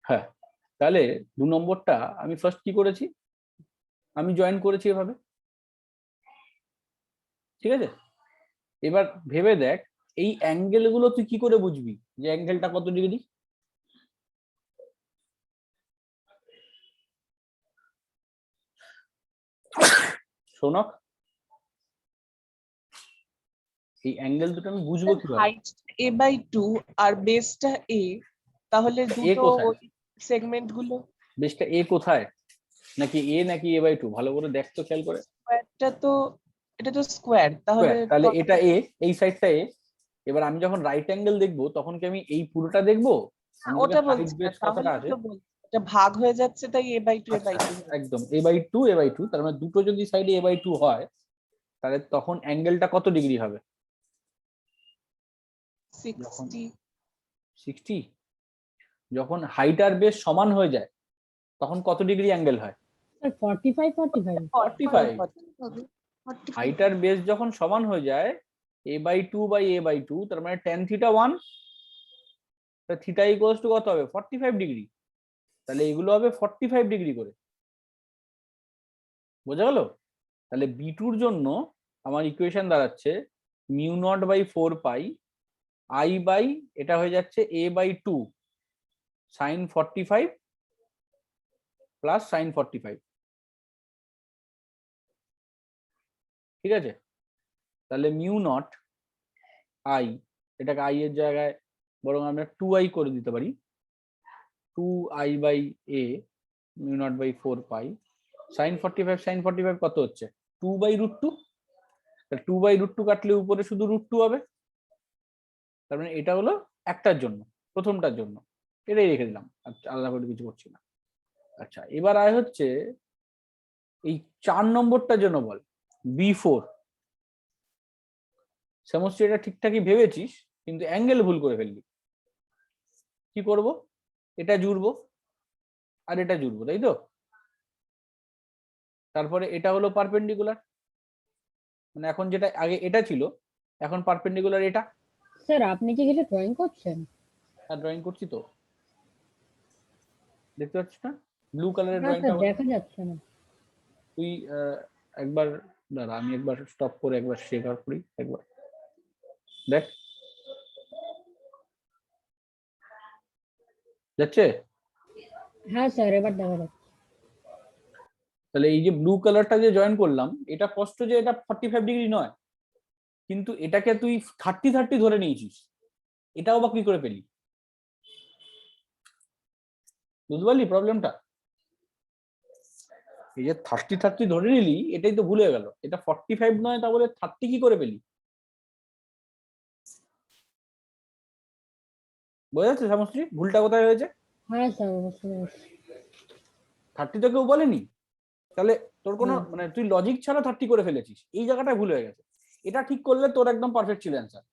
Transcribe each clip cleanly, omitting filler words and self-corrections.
হ্যাঁ, তাহলে 2 নম্বরটা আমি ফার্স্ট কি করেছি, আমি জয়েন করেছি এভাবে, ঠিক আছে। এবার ভেবে দেখ এই অ্যাঙ্গেল গুলো তুই কি করে বুঝবি যে অ্যাঙ্গেলটা কত ডিগ্রি? শোনক, এই অ্যাঙ্গেল দুটো আমি বুঝবো কিভাবে? হাইট a/2 আর বেসটা a, তাহলে এ দুটো কোথায়? সেগমেন্ট গুলো বেসটা এ কোথায়, নাকি এ নাকি a/2? ভালো করে দেখ তো, খেয়াল করে। স্কয়ারটা তো, এটা তো স্কয়ার, তাহলে স্কয়ার, তাহলে এটা এ, এই সাইডটা এ। এবার আমি যখন রাইট অ্যাঙ্গেল দেখবো তখন কি আমি এই পুরোটা দেখবো? আমি ওটা হাইট বলছি না, বেস তাহলে কথাটা আছে। তো বলছি এটা ভাগ হয়ে যাচ্ছে, তাই a/2 আচ্ছা, a/2 একদম a/2 তার মানে দুটো যদি সাইডে a/2 হয় তাহলে তখন অ্যাঙ্গেলটা কত ডিগ্রি হবে? যখন 60। 60, যখন হাইট আর বেস সমান হয়ে যায় তখন কত ডিগ্রি অ্যাঙ্গেল হয়? 45 45 45। 45 হাইট আর বেস যখন সমান হয়ে যায় a/2 তার মানে tan θ1, থিটা ইকুয়ালস টু কত হবে? 45 ডিগ্রি। তাহলে এগুলো হবে 45 ডিগ্রি করে, বোঝা গেল? তাহলে B2-র জন্য আমার ইকুয়েশন দাঁড়াচ্ছে μ0/4 পাই I বাই, এটা হয়ে যাচ্ছে a/2 sin 45 প্লাস sin 45, ঠিক আছে। তাহলে μ0 I, এটাকে I এর জায়গায় বরং আমরা 2I করে দিতে পারি, 2I/a μ0/4 পাই sin 45, sin 45 কত হচ্ছে? 2/√2। 2/√2 কাটলে উপরে শুধু √2 হবে, তার মানে এটা হলো একটার জন্য, প্রথমটার জন্য এটাই রেখে দিলাম, আলাদা করে কিছু করছি না। আচ্ছা, এবার আয় হচ্ছে এই 4 নম্বরটার জন্য বল, B4। সমস্ত এটা ঠিকঠাকই ভেবেছিস কিন্তু অ্যাঙ্গেল ভুল করে ফেললি। কি করব? এটা জুড়বো আর এটা জুড়বো, তাই তো? তারপরে এটা হলো পারপেন্ডিকুলার, মানে এখন যেটা আগে এটা ছিল এখন পারপেন্ডিকুলার এটা। স্যার আপনি কি কিছু ড্রয়িং করছেন? আর ড্রয়িং করছি তো, দেখতে পাচ্ছিস না ব্লু কালারের না ড্রয়িংটা? স্যার দেখা যাচ্ছে না। তুই একবার দাঁড়া, আমি একবার স্টপ করে একবার শেয়ার করি, একবার দেখ যাচ্ছে? হ্যাঁ স্যার এবার দেখা যাচ্ছে। তাহলে এই যে ব্লু কালারটা যে জয়েন করলাম, এটা স্পষ্ট যে এটা 45 ডিগ্রি নয়, কিন্তু এটাকে তুই 30 ধরে নিয়েছিস, এটাও বা কি করে পেলি? বুঝতে পারলি প্রবলেমটা? এই যে 30 ধরে নিলি এটাই তো ভুলে গেল, এটা 45 নয় তা বলে 30 কি করে পেলি? বোঝা যাচ্ছে সমস্ত ভুলটা কোথায় হয়েছে? হ্যাঁ স্যার অবশ্যই। 30 তো কেউ বলেনি, তাহলে তোর কোনো মানে তুই লজিক ছাড়া 30 করে ফেলেছিস, এই জায়গাটায় ভুল হয়ে গেছে। এটা ঠিক করলে তোর একদম পারফেক্ট ছিল অ্যান্সার।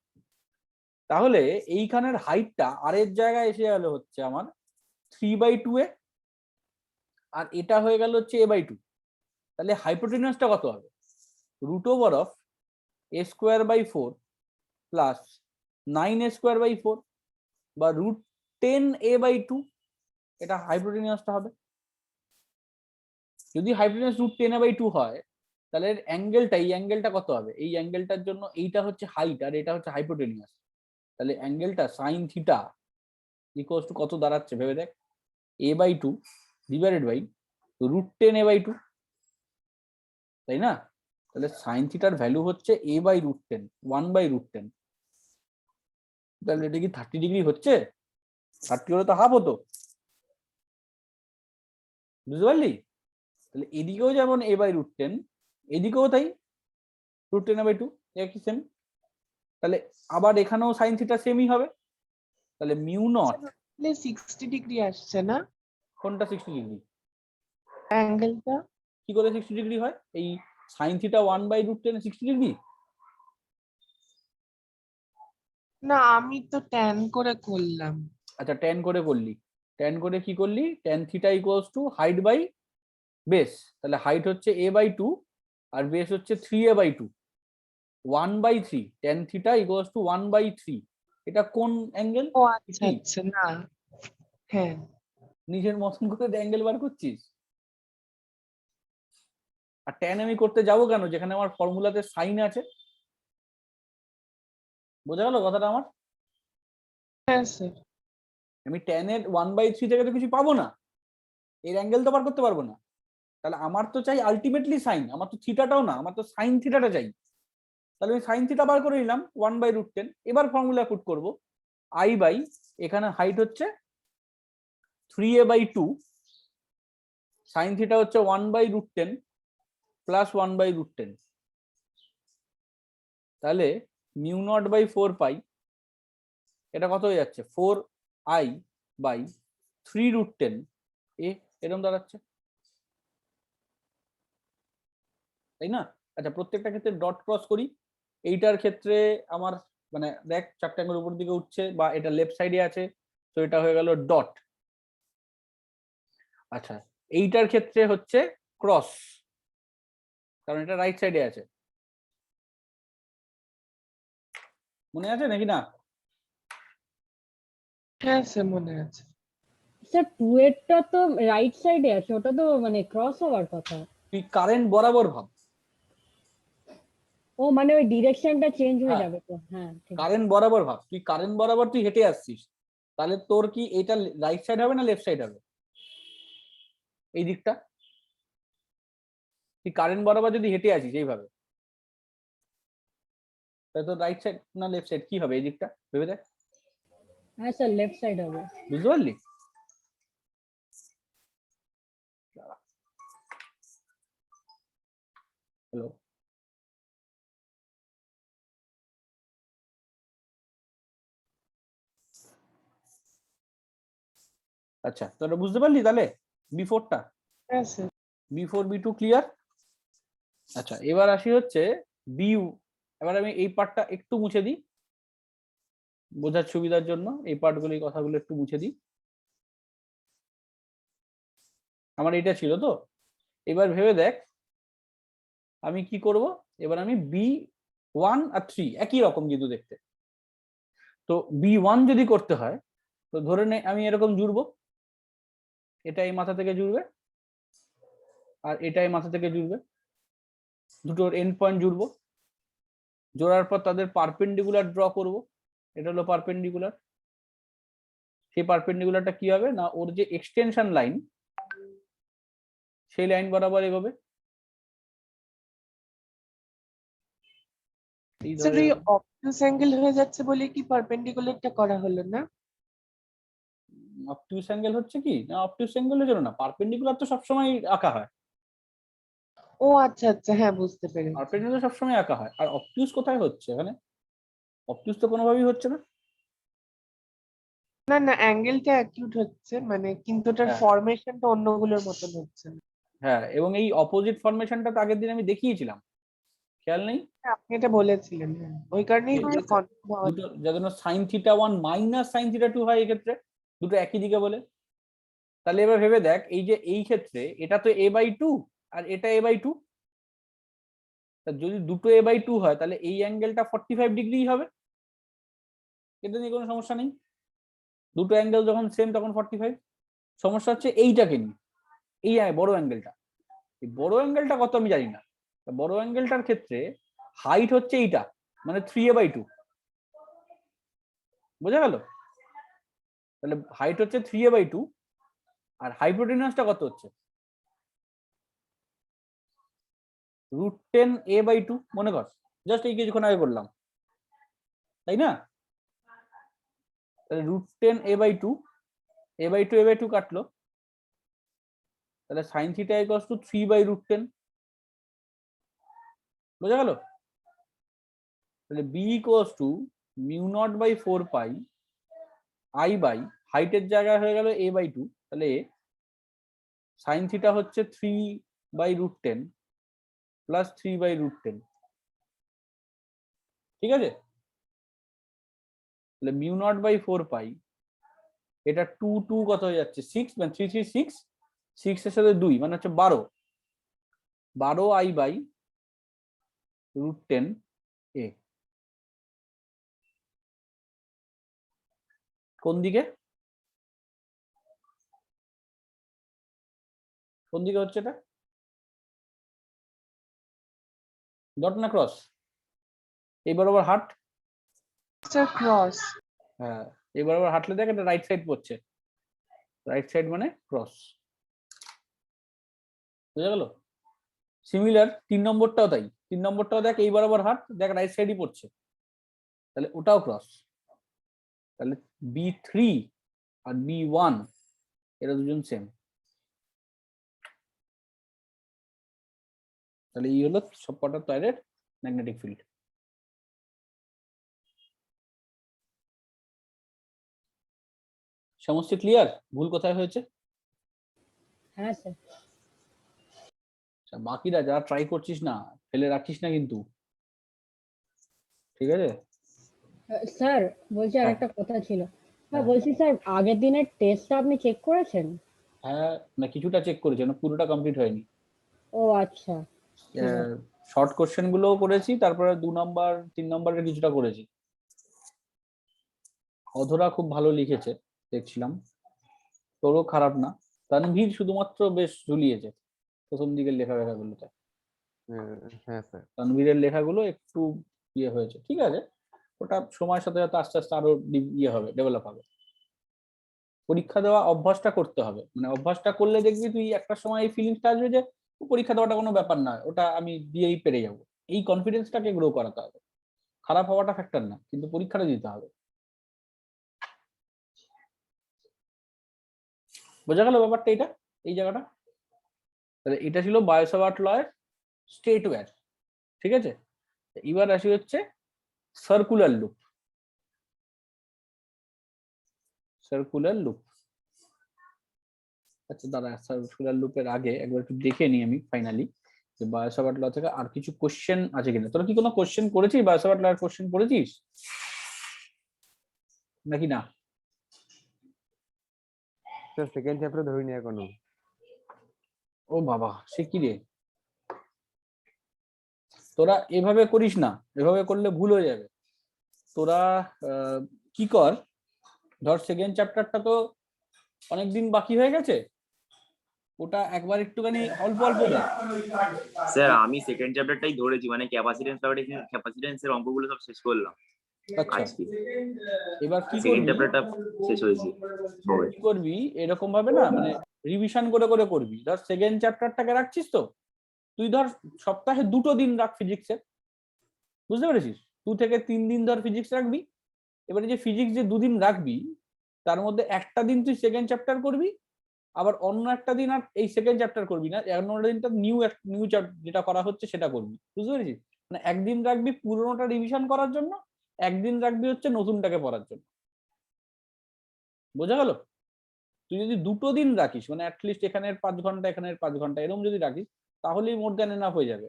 তাহলে এইখানের হাইটটা আর এর জায়গায় এসে গেল হচ্ছে আমার 3/2 এ, আর এটা হয়ে গেল হচ্ছে a/2। তাহলে হাইপোটেনিউসটা কত হবে? √a²/4 প্লাস 9a²/4 বা √10a/2, এটা হাইপোটেনিউসটা হবে। যদি হাইপোটেনিউস √10a/2 হয় তাহলে অ্যাঙ্গেলটা, এই অ্যাঙ্গেলটা কত হবে? এই অ্যাঙ্গেলটার জন্য এইটা হচ্ছে হাইট আর এটা হচ্ছে হাইপোটেনিউস, তাহলে অ্যাঙ্গেলটা sin θ ইকুয়ালস টু কত দাঁড়াচ্ছে ভেবে দেখ? a/2 ডিভাইডেড বাই √10a/2, তাই না? তাহলে sin θ-র ভ্যালু হচ্ছে a/√10, 1/√10। তাহলে এটা কি 30 ডিগ্রি হচ্ছে? 30 হলে তো হাফ হতো, বুঝতে পারলি? তাহলে এদিকেও যেমন a/√10, এদিকেও তাই √10a/2, একই সেম। তাহলে আবার এখানেও sin θ সেমই হবে। তাহলে μ0, 60 ডিগ্রি আসছে না কোনটা 60 ডিগ্রি? অ্যাঙ্গেলটা? কি করে 60 ডিগ্রি হয়? এই sin θ 1/√10 60 ডিগ্রি? না, আমি তো ট্যান করে করলাম। আচ্ছা, tan করে করলি, tan করে কি করলি? tan θ equals to height by base, তাহলে হাইট হচ্ছে a/2 আর বেস হচ্ছে 3a/2, 1/3, tan θ ইকুয়ালস টু 1/3। এটা কোন অ্যাঙ্গেল? ও আচ্ছা আচ্ছা, না হ্যাঁ নিজের মতন করে অ্যাঙ্গেল বার করছিস। আর ট্যান আমি করতে যাবো কেন যেখানে আমার ফর্মুলাতে সাইন আছে? বোঝা গেল কথাটা আমার? হ্যাঁ স্যার। আমি ট্যান এর 1/3 থেকে তো কিছু পাবো না, এর অ্যাঙ্গেল তো বার করতে পারবো না। তাহলে আমার তো চাই আলটিমেটলি সাইন, আমার তো থিটাটাও না, আমার তো সাইন থিটাটা চাই। তাহলে আমি সাইন থিটা বার করে নিলাম 1/√10। এবার ফর্মুলা পুট করব আই বাই, এখানে হাইট হচ্ছে 3a/2, সাইন থিটা হচ্ছে 1/√10 প্লাস 1/√10। তাহলে μ0/4 এটা কত হয়ে যাচ্ছে 4i/3√10 এরকম দাঁড়াচ্ছে, তাই না? আচ্ছা, প্রত্যেকটা ক্ষেত্রে ডট ক্রস করি। এইটার ক্ষেত্রে আমার মানে দেখ চারটে আঙ্গুল উপর দিকে উঠছে বা এটা লেফট সাইডে আছে, তো এটা হয়ে গেল ডট। আচ্ছা, এইটার ক্ষেত্রে হচ্ছে ক্রস, কারণ এটা রাইট সাইডে আছে। মনে আছে নাকি না? হ্যাঁ স্যার মনে আছে। স্যার 2 এরটা তো রাইট সাইডে আছে, ওটা তো মানে ক্রস হওয়ার কথা। তুই কারেন্ট বরাবর ভাব। ও মানে ওই ডিরেকশনটা চেঞ্জ হয়ে হ্যাঁ, যাবে তো। হ্যাঁ ঠিক আছে। কারেন্ট বরাবর ভাব, তুই কারেন্ট বরাবর তুই হেঁটে আসছিস, তাহলে তোর কি এটা রাইট সাইড হবে না লেফট সাইড হবে? এই দিকটা তুই কারেন্ট বরাবর যদি হেঁটে আসিস এইভাবে, তাহলে তোর রাইট সাইড না লেফট সাইড কি হবে? এই দিকটা ভেবে দেখ, হ্যাঁ স্যার লেফট সাইড হবে। বুঝতে পারলি? হ্যালো, আচ্ছা তোরা বুঝতে পারলি তাহলে বিফোরটা? হ্যাঁ স্যার। B4 B2 clear? আচ্ছা, এবার আসি হচ্ছে বিউ। এবার আমি এই পার্টটা একটু মুছে দিই বোঝার সুবিধার জন্য, এই পার্টগুলো এই কথাগুলো একটু মুছে দিই। আমার এটা ছিল তো, এবার ভেবে দেখ আমি কি করব। এবার আমি B1 আর 3 একই রকম কিন্তু দেখতে, তো B1 যদি করতে হয় তো ধরে নে আমি এরকম জুড়বো, এটা এই মাথা থেকে জুড়বে আর এটা এই মাথা থেকে জুড়বে, দুটোর এন্ড পয়েন্ট জুড়বো, জোড়ার পর তাদের পারপেন্ডিকুলার ড্র করব, এটা হলো পারপেন্ডিকুলার। সেই পারপেন্ডিকুলারটা কি হবে না, ওর যে এক্সটেনশন লাইন সেই লাইন বরাবর এগোবে। এই স্যার ধরে এই অবটুস অ্যাঙ্গেল হয়ে যাচ্ছে বলে কি পারপেন্ডিকুলারটা করা হলো না? অবটিউস অ্যাঙ্গেল হচ্ছে কি না, অবটিউস অ্যাঙ্গেলের জন্য না, পারপেন্ডিকুলার তো সবসময় আঁকা হয়। ও আচ্ছা আচ্ছা, হ্যাঁ বুঝতে পেরেছি। পারপেন্ডিকুলার সবসময় আঁকা হয়, আর অবটিউস কোথায় হচ্ছে এখানে? অবটিউস তো কোনোভাবেই হচ্ছে না। না না, অ্যাঙ্গেলটা অ্যাকিউট হচ্ছে মানে, কিন্তু ওটার হ্যাঁ ফরমেশনটা অন্যগুলোর মতন হচ্ছে না। হ্যাঁ, এবং এই অপোজিট ফরমেশনটা তো আগের দিন আমি দেখিয়েছিলাম, খেয়াল নেই? হ্যাঁ, আপনি এটা বলেছিলেন, হ্যাঁ ওই কারণেই কনফার্ম হওয়া। দুটো যার জন্য sin θ1 মাইনাস sin θ2 হয় এক্ষেত্রে, দুটো একই দিকে বলে। তাহলে এবার ভেবে দেখ এই যে এই ক্ষেত্রে এটা তো a/2 আর এটা a/2, যদি দুটো a/2 হয় তাহলে এই অ্যাঙ্গেলটা 45 ডিগ্রি হবে, এটা নিয়ে কোনো সমস্যা নেই। দুটো অ্যাঙ্গেল যখন সেম তখন 45। সমস্যা হচ্ছে এইটাকে নিয়ে, এই বড় অ্যাঙ্গেলটা, এই বড় অ্যাঙ্গেলটা কত আমি জানি না। বড় অ্যাঙ্গেলটার ক্ষেত্রে হাইট হচ্ছে এইটা, মানে 3a/2, বোঝা গেল? তাহলে হাইট হচ্ছে 3a/2 আর হাইপোটেনাসটা কত হচ্ছে √10a/2, মনে কর জাস্ট এই কিছুক্ষণ আগে করলাম, তাই না? তাহলে √10a/2, a/2 কাটলো, তাহলে sin θ = 3/√10, বোঝা গেল? তাহলে b = μ0/4 i বাই হাইটের জায়গায় হয়ে গেল a/2, তাহলে sin θ হচ্ছে 3/√10 প্লাস 3/√10, ঠিক আছে? তাহলে μ0/4 এটা 2 2 কত হয়ে যাচ্ছে 6, মানে 3 3 6, 6 এর সাথে 2 মানে হচ্ছে 12i/√10a। কোন দিকে? কোন দিকে হচ্ছে এটা? ডট না ক্রস? এই বরাবর হাট। Sir cross. হ্যাঁ, এই বরাবর হাঁটলে দেখ এটা রাইট সাইড পড়ছে, রাইট সাইড মানে ক্রস। বুঝা গেল? সিমিলার 3 নম্বরটাও তাই, 3 নম্বরটাও দেখ এই বরাবর হাট, দেখ রাইট সাইডই পড়ছে, তাহলে ওটাও ক্রস। তাহলে B3 আর B1 এরা দুজন সেম। তাহলে এই হলো সবকটা তারের ম্যাগনেটিক ফিল্ড। সমস্ত ক্লিয়ার? ভুল কোথায় হয়েছে? হ্যাঁ স্যার। আচ্ছা, বাকিরা যারা ট্রাই করছিস না ফেলে রাখিস না কিন্তু, ঠিক আছে? স্যার বলছি আর হ্যাঁ। একটা কথা ছিল। হ্যাঁ হ্যাঁ। বলছি স্যার, আগের দিনের টেস্টটা আপনি চেক করেছেন? হ্যাঁ, না কিছুটা চেক করেছি, না পুরোটা কমপ্লিট হয়নি। ও আচ্ছা, ঠিক আছে। শর্ট কোশ্চেন গুলোও করেছি, তারপরে 2 নাম্বার 3 নাম্বারের কিছুটা করেছি। অধরা খুব ভালো লিখেছে দেখছিলাম, তোরও খারাপ না। তানভীর শুধুমাত্র বেশ ঝুলিয়েছে প্রথম দিকের লেখাগুলোতে। হ্যাঁ স্যার। তানভীরের লেখাগুলো একটু ইয়ে হয়েছে, ঠিক আছে, ওটা সময়ের সাথে সাথে আস্তে আস্তে আরো ইয়ে হবে, ডেভেলপ হবে। পরীক্ষা দেওয়া অভ্যাসটা করতে হবে, মানে অভ্যাসটা করলে দেখবি তুই একটা সময় এই ফিলিংসটা আসবে যে পরীক্ষা দেওয়াটা কোনো ব্যাপার না, ওটা আমি দিয়েই পেরে যাবো। এই কনফিডেন্সটাকে গ্রো করাতে হবে। খারাপ হওয়াটা ফ্যাক্টর না, কিন্তু পরীক্ষাটা দিতে হবে। বোঝা গেল ব্যাপারটা? এটা এই জায়গাটা, তাহলে এটা ছিল বায়োসাভার্ট লয়ের স্টেট ওয়্যার, ঠিক আছে? এবার আসি হচ্ছে সার্কুলার লুপ। সার্কুলার লুপ, আচ্ছা দাঁড়া, সার্কুলার লুপের আগে একবার একটু দেখে নিই আমি ফাইনালি যে বায়োসাভার্ট ল থেকে আর কিছু কোশ্চেন আছে কিনা। তোরা কি কোনো কোশ্চেন করেছিস বায়োসাভার্ট লয়ের? কোশ্চেন করেছিস নাকি না? স্যার সেকেন্ড চ্যাপ্টার ধরিনি এখনো। ও বাবা, সে কি রে! তোরা এভাবে করিস না, এভাবে করলে ভুল হয়ে যাবে। তোরা কি কর, ধর সেকেন্ড চ্যাপ্টারটা তো অনেকদিন বাকি হয়ে গেছে, ওটা একবার একটুখানি অল্প অল্প দেখ। স্যার আমি সেকেন্ড চ্যাপ্টারটাই ধরেছি, মানে ক্যাপাসিটেন্সের অঙ্কগুলো সব শেষ করলাম আচ্ছা, আজকে। এবার কি সেকেন্ড করবি, চ্যাপ্টারটা শেষ হয়েছে সবে। কি করবি এরকম ভাবে না, মানে রিভিশন করে করে করবি। ধর সেকেন্ড চ্যাপ্টারটাকে রাখছিস তো, তুই ধর সপ্তাহে 2টো দিন রাখ ফিজিক্সের, বুঝতে পেরেছিস? 2 থেকে 3 দিন ধর ফিজিক্স রাখবি। এবারে যে ফিজিক্স যে 2 দিন রাখবি, তার মধ্যে একটা দিন তুই সেকেন্ড চ্যাপ্টার করবি, আবার অন্য একটা দিন আর এই সেকেন্ড চ্যাপ্টার করবি না, অন্য দিনটা নিউ যেটা করা হচ্ছে সেটা করবি, বুঝতে পেরেছিস? মানে একদিন রাখবি পুরোনোটা রিভিশন করার জন্য, একদিন রাখবি হচ্ছে নতুনটাকে পড়ার জন্য। বোঝা গেল? তুই যদি 2টো দিন রাখিস, মানে অ্যাটলিস্ট এখানের 5 ঘন্টা এখানের 5 ঘন্টা এরকম যদি রাখিস, তাহলেই মোর দ্যান এনাফ হয়ে যাবে।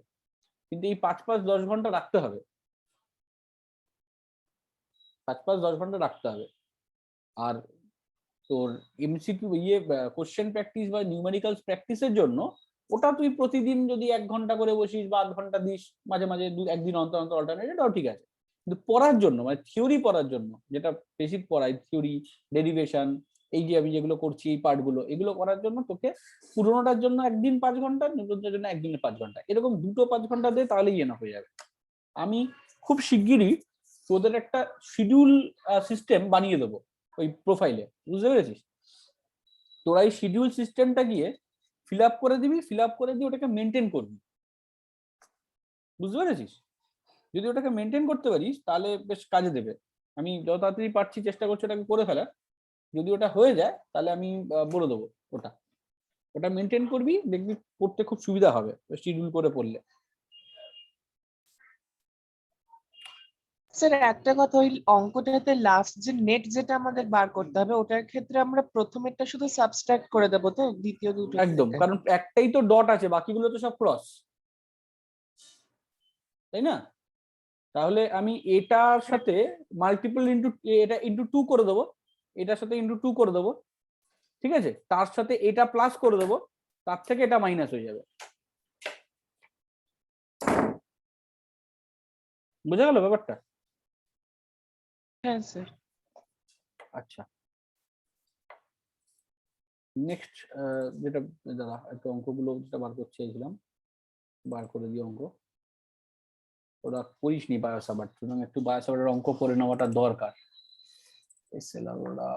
কিন্তু এই 5-5-10 ঘন্টা রাখতে হবে, 5-5-10 ঘন্টা রাখতে হবে। আর তোর এমসিকিউ ইয়ে কোশ্চেন প্র্যাকটিস বা নিউমেরিক্যালস প্র্যাকটিসের জন্য ওটা তুই প্রতিদিন যদি 1 ঘন্টা করে বসিস বা 8 ঘন্টা দিস, মাঝে মাঝে একদিন অন্তর অন্তর অল্টারনেট, এটাও ঠিক আছে। কিন্তু পড়ার জন্য, মানে থিওরি পড়ার জন্য, যেটা বেসিক পড়াই, থিওরি, ডেরিভেশন, এই যে আমি যেগুলো করছি এই পার্টগুলো, এগুলো করার জন্য তোকে পুরোনোটার জন্য একদিন 5 ঘন্টা, নতুনটার জন্য একদিনে 5 ঘন্টা, এরকম দুটো 5 ঘন্টা দে, তাহলেই এনাফ হয়ে যাবে। আমি খুব শিগগিরই তোদের একটা শিডিউল সিস্টেম বানিয়ে দেবো ওই প্রোফাইলে, বুঝতে পেরেছিস? তোরা এই শিডিউল সিস্টেমটা গিয়ে ফিল আপ করে দিবি, ফিল আপ করে দিয়ে ওটাকে মেনটেন করবি, বুঝতে পেরেছিস? যদি ওটাকে মেনটেন করতে পারিস তাহলে বেশ কাজে দেবে। আমি যত তাড়াতাড়ি পারছি চেষ্টা করছি ওটাকে করে ফেলার। যদি ওটা হয়ে যায় তাহলে আমি বলে দেবো ওটা, ওটা মেনটেন করবি, দেখবি পড়তে খুব সুবিধা হবে শিডিউল করে পড়লে। স্যার একটা কথা, ওই অঙ্কটাতে লাস্ট যে নেট যেটা আমাদের বার করতে হবে, ওটার ক্ষেত্রে আমরা প্রথমেরটা শুধু সাবস্ট্রাক্ট করে দেবো তো, দ্বিতীয় দুটো একদম, কারণ একটাই তো ডট আছে, বাকিগুলো তো সব ক্রস, তাই না? তাহলে আমি এটার সাথে মাল্টিপল ইন্টু, এটা ইন্টু 2 করে দেবো, এটার সাথে ইন্টু 2 করে দেবো, ঠিক আছে? তার সাথে এটা প্লাস করে দেবো, তার থেকে এটা মাইনাস হয়ে যাবে। বোঝা গেল ব্যাপারটা? হ্যাঁ স্যার। আচ্ছা, নেক্সট যেটা, দাদা একটু অঙ্কগুলো যেটা বার করতে চাইছিলাম, বার করে দিই অঙ্ক। ওরা করিসনি বায়োসাভার, সুতরাং একটু বায়োসাভারের অঙ্ক করে নেওয়াটা দরকার। ওরা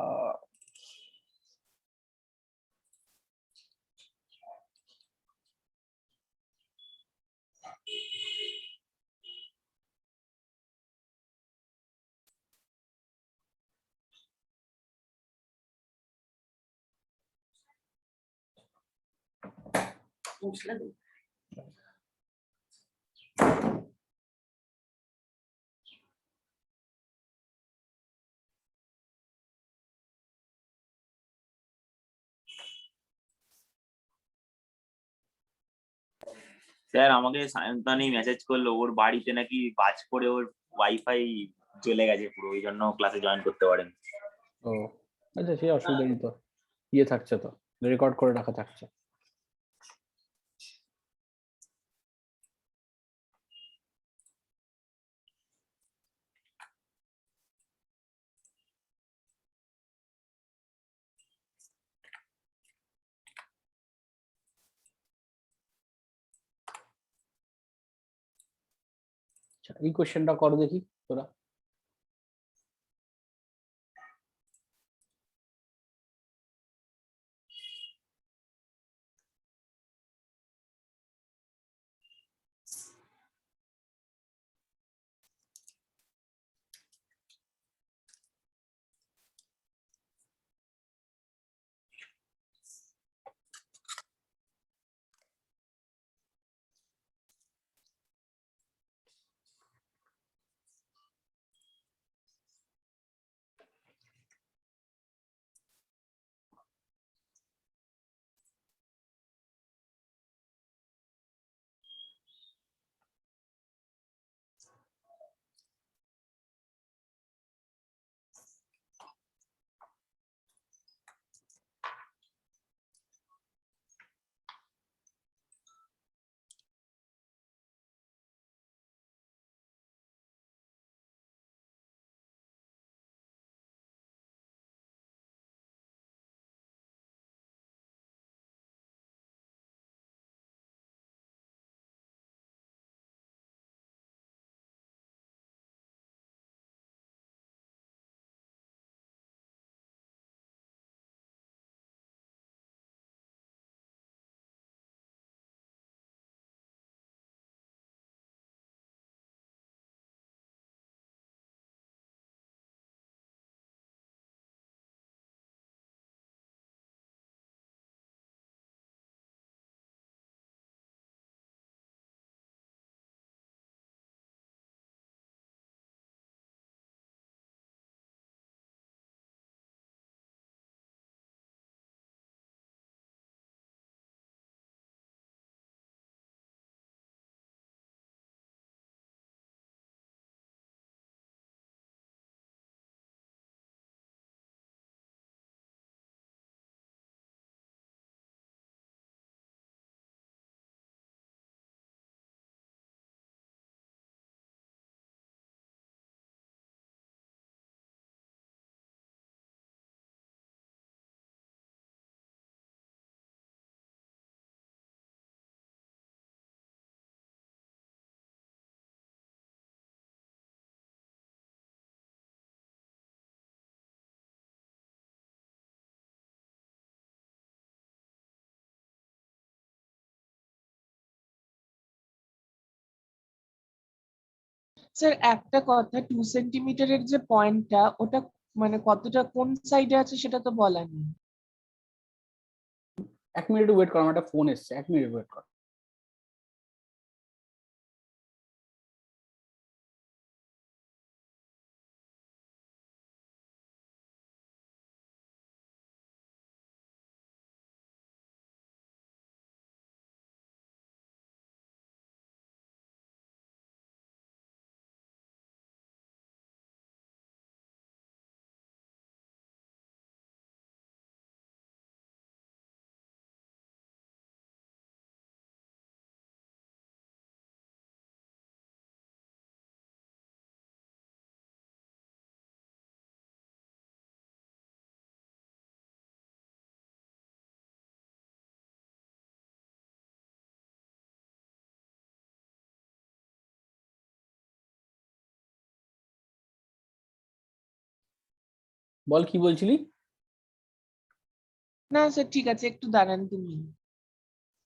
স্যার আমাকে সায়ন্তনী মেসেজ করলো, ওর বাড়িতে নাকি বাজ পড়ে ওর ওয়াইফাই চলে গেছে পুরো, ওই জন্য ক্লাসে জয়েন করতে পারেন। ও আচ্ছা, সেই অসুবিধা নেই তো, ইয়ে থাকছে তো, রেকর্ড করে রাখা থাকছে। আচ্ছা, এই কোশ্চেনটা করো দেখি তোরা। স্যার একটা কথা, 2 সেন্টিমিটারের যে পয়েন্টটা, ওটা মানে কতটা কোন সাইডে আছে সেটা তো বলা নেই। 1 মিনিট ওয়েট করো, আমার একটা ফোন এসছে, 1 মিনিট ওয়েট করো। বল কি বলছিলি? না স্যার ঠিক আছে, একটু দাঁড়ান তুমি।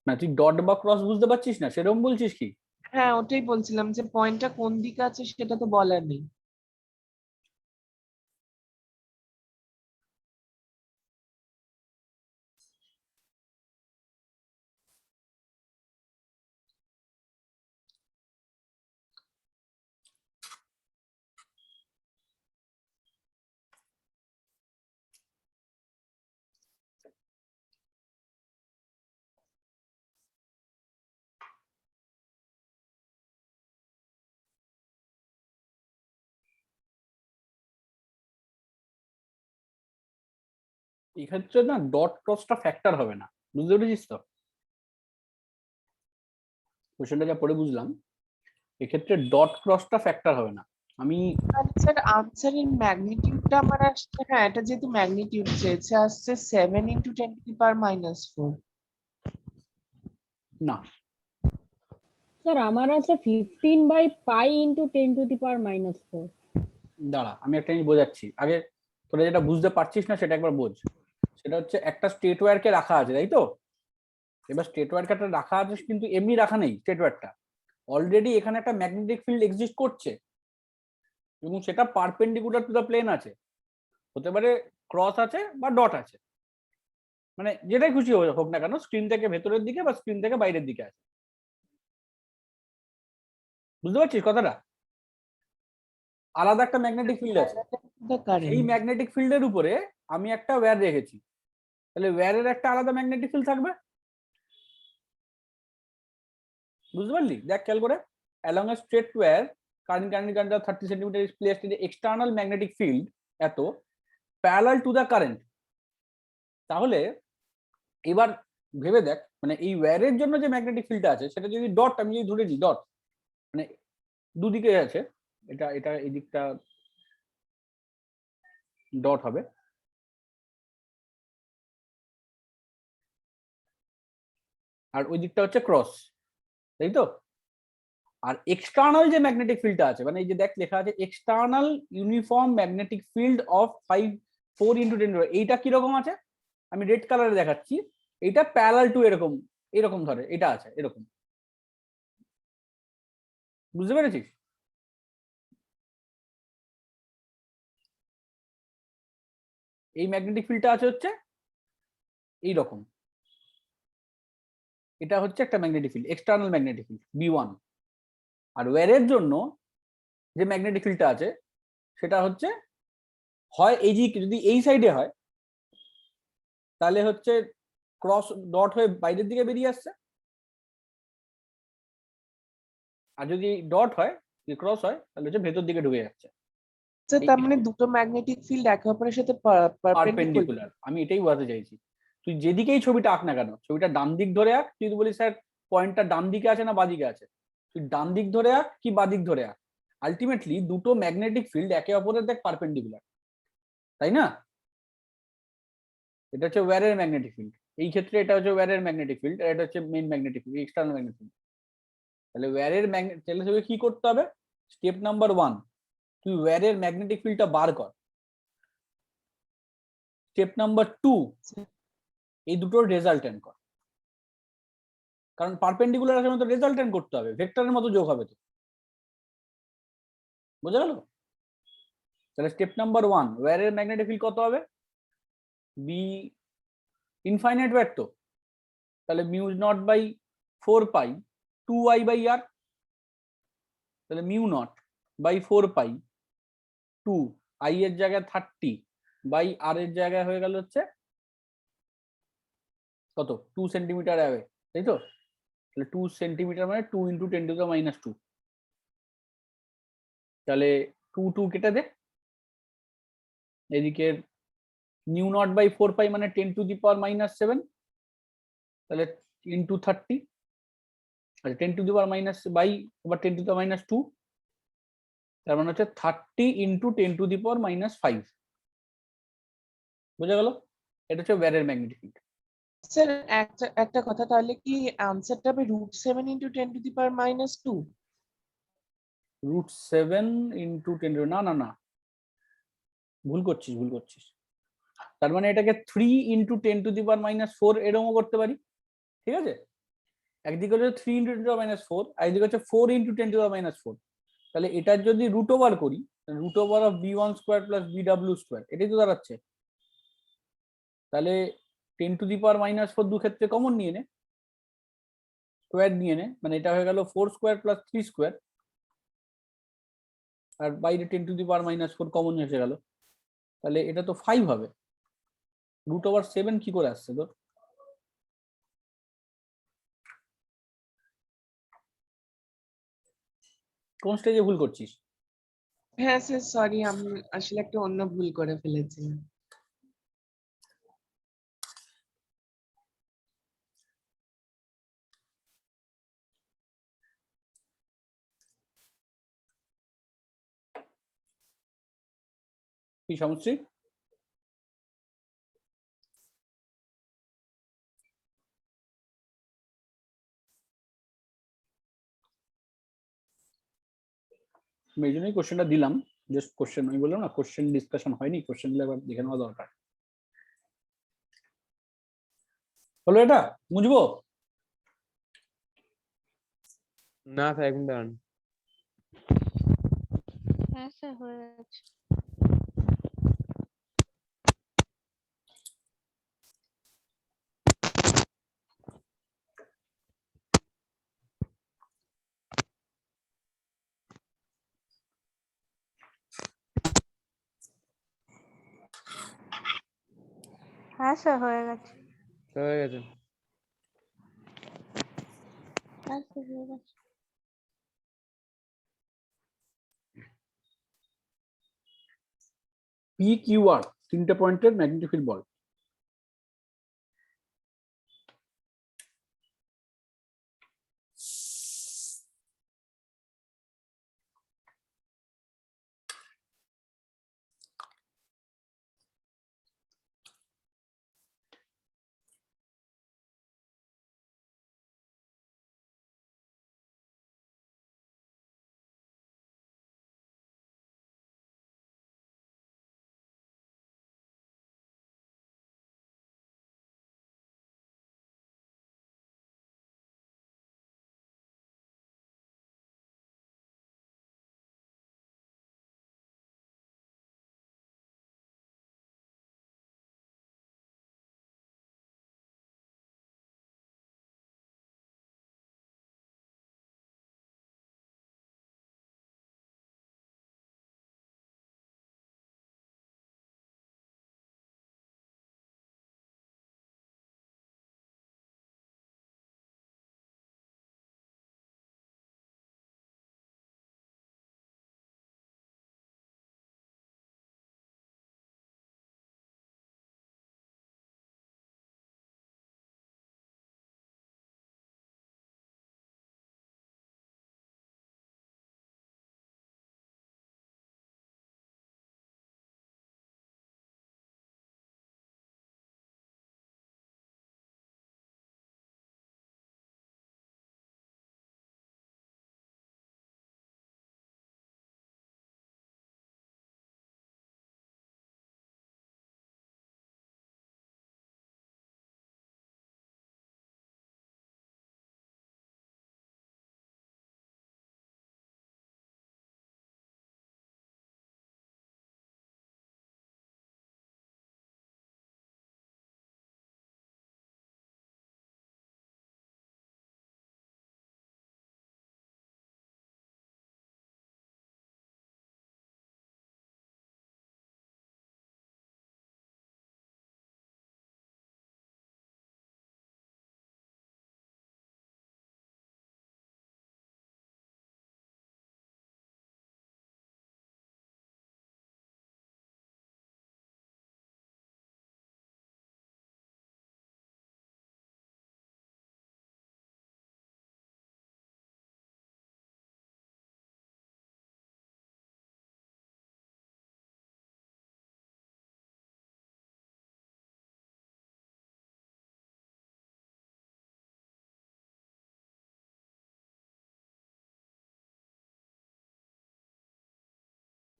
না তুই ডট বা ক্রস বুঝতে পারছিস না, সেরকম বলছিস কি? হ্যাঁ ওটাই বলছিলাম যে পয়েন্টটা কোন দিকে আছে সেটা তো বলার নেই। এক্ষেত্রে না ডট ক্রসটা ফ্যাক্টর হবে না, বুঝতে পেরেছিস তো? কোশ্চেনটা যা পড়ে বুঝলাম, এক্ষেত্রে ডট ক্রসটা ফ্যাক্টর হবে না। আমি আর স্যার আনসারের ম্যাগনিটিউডটা আমার আসছে, হ্যাঁ এটা যেহেতু ম্যাগনিটিউড চেয়েছে, আসছে 7 × 10⁻⁴। না, স্যার আমার আছে 15/π × 10⁻⁴। দাঁড়া আমি একটা জিনিস বোঝাচ্ছি আগে। তোরা যেটা বুঝতে পারছিস না সেটা একবার বোঝ। সেটা হচ্ছে একটা স্টেট ওয়্যারকে রাখা আছে, তাই তো? এবার স্টেট ওয়্যারটা রাখা আছে কিন্তু এমনি রাখা নেই, স্টেট ওয়্যারটা অলরেডি এখানে একটা ম্যাগনেটিক ফিল্ড এক্সিস্ট করছে এবং সেটা পারপেন্ডিকুলার টু দ্য প্লেন আছে। হতে পারে ক্রস আছে বা ডট আছে, মানে যেটাই খুশি হোক না কেন, স্ক্রিন থেকে ভেতরের দিকে বা স্ক্রিন থেকে বাইরের দিকে আছে। বুঝতে পারছিস কথাটা? আলাদা একটা ম্যাগনেটিক ফিল্ড আছে, সেই ম্যাগনেটিক ফিল্ডের উপরে আমি একটা ওয়্যার রেখেছি, তাহলে ওয়্যারের একটা আলাদা ম্যাগনেটিক ফিল্ড থাকবে। বুঝতে পারলি? দেখ খেয়াল করে, along a straight wire current 30 centimetre is placed in external magnetic field at parallel to the current. তাহলে এবার ভেবে দেখ, মানে এই ওয়্যারের জন্য যে ম্যাগনেটিক ফিল্ডটা আছে সেটা যদি ডট, আমি যদি ধরে নিই ডট, মানে দুদিকে আছে, এটা এটা এই দিকটা ডট হবে, আর ওই দিকটা হচ্ছে ক্রস, তাই তো? আর এক্সটার্নাল যে ম্যাগনেটিক ফিল্ডটা আছে, মানে এই যে দেখ লেখা আছে external uniform magnetic field of 4 × 10, এইটা কিরকম আছে আমি রেড কালারে দেখাচ্ছি। এটা প্যারালাল টু এরকম, এরকম ধরে এটা আছে এরকম। বুঝতে পেরেছিস? এই ম্যাগনেটিক ফিল্ডটা আছে হচ্ছে এইরকম, এটা হচ্ছে একটা magnetic field, external magnetic field B1। আর ওয়্যারের জন্য যে ম্যাগনেটিক ফিল্ডটা আছে সেটা হচ্ছে হয় এই যে, যদি এই সাইডে হয় তাহলে হচ্ছে ক্রস ডট হয়ে বাইরের দিকে বেরিয়ে আসছে, আর যদি ডট হয়, ক্রস হয়, তাহলে হচ্ছে ভেতর দিকে ঢুকে যাচ্ছে। স্যার তার মানে দুটো ম্যাগনেটিক ফিল্ড একে অপরের সাথে পারপেন্ডিকুলার। পারপেন্ডিকুলার, আমি এটাই বোঝাতে চাইছি। তুই যেদিকেই ছবিটা আঁক না কেন, ছবিটা ডান দিক ধরে আঁক, তুই বলিস স্যার পয়েন্টটা ডান দিকে আছে না বাদিকে আছে, তুই ডান দিক ধরে আঁক কি বাদিক ধরে আঁক, আলটিমেটলি দুটো ম্যাগনেটিক ফিল্ড একে অপরের দেখ পারপেন্ডিকুলার, তাই না? এটা হচ্ছে ওয়্যারের ম্যাগনেটিক ফিল্ড, এই ক্ষেত্রে এটা হচ্ছে ওয়্যারের ম্যাগনেটিক ফিল্ড, আর এটা হচ্ছে main magnetic field, external magnetic field. তাহলে ওয়্যারের ম্যাগনেট, তাহলে তোকে কি করতে হবে? স্টেপ নাম্বার 1, তুই ওয়্যারের ম্যাগনেটিক ফিল্ডটা বার কর। স্টেপ নাম্বার 2, এই দুটোর রেজাল্টেন্ট কর, কারণ পারপেন্ডিকুলার আছে মানে তো রেজাল্টেন্ট করতে হবে, ভেক্টরের মতো যোগ হবে তো। বোঝা গেল? তাহলে স্টেপ নাম্বার 1, ওয়্যারের ম্যাগনেটিক ফিল্ড কত হবে? বি ইনফাইনাইট ওয়্যার তো, তাহলে μ0/4π 2y/r, তাহলে μ0/4π 2 i এর জায়গায় 30/r এর জায়গায় হয়ে গেল হচ্ছে কত 2 সেন্টিমিটার অ্যাওয়ে, তাই তো? তাহলে 2 সেন্টিমিটার মানে 2 × 10⁻²। তাহলে 2 2 কেটে দে, এদিকে μ0/4π মানে 10⁻⁻7, তাহলে ইন্টু 30, আচ্ছা 10⁻⁻2, তার মানে হচ্ছে 30 × 10⁻⁵। বোঝা গেল? এটা হচ্ছে ওয়্যারের ম্যাগনেটিক ফিল্ড। স্যার একটা কথা, তাহলে কি আনসারটা হবে √7 × 10⁻²? √7 × 10, না না না, ভুল করছিস, ভুল করছিস। তার মানে এটাকে 3 ইন্টু 10⁻⁻4 এরকমও করতে পারি, ঠিক আছে? একদিকে হচ্ছে 3 ইন্টু 10⁻⁴, আর একদিকে হচ্ছে 4 ইন্টু 10⁻⁴। তাহলে এটার যদি রুট ওভার করি, root over of b1² plus bw², এটাই তো দাঁড়াচ্ছে। তাহলে 10⁻⁻4 দু ক্ষেত্রে কমন নিয়ে নে, স্কোয়ার নিয়ে নে, মানে এটা হয়ে গেল 4² প্লাস 3², আর বাইরে 10⁻⁻4 কমন এসে গেল। তাহলে এটা তো 5 হবে। রুট ওভার 7 কি করে আসছে তোর? কোন স্টেজে ভুল করছিস? হ্যাঁ স্যার, সরি, আমি আসলে একটা অন্য ভুল করে ফেলেছি। কি সমস্যা? আমি এই জন্যই কোশ্চেনটা দিলাম, জাস্ট কোশ্চেন, আমি বললাম না কোশ্চেন ডিসকাশন হয়নি, কোশ্চেন গুলো একবার দেখে নেওয়া দরকার। হলো এটা? বুঝবো? না স্যার, একদম দাঁড়ান। হ্যাঁ স্যার, হয়ে গেছে। হ্যাঁ স্যার, হয়ে গেছে। স্যার হয়ে গেছে। হ্যাঁ স্যার, হয়ে গেছে। পি কিউ আর তিনটে পয়েন্টের ম্যাগনেটিক ফিল্ড বল।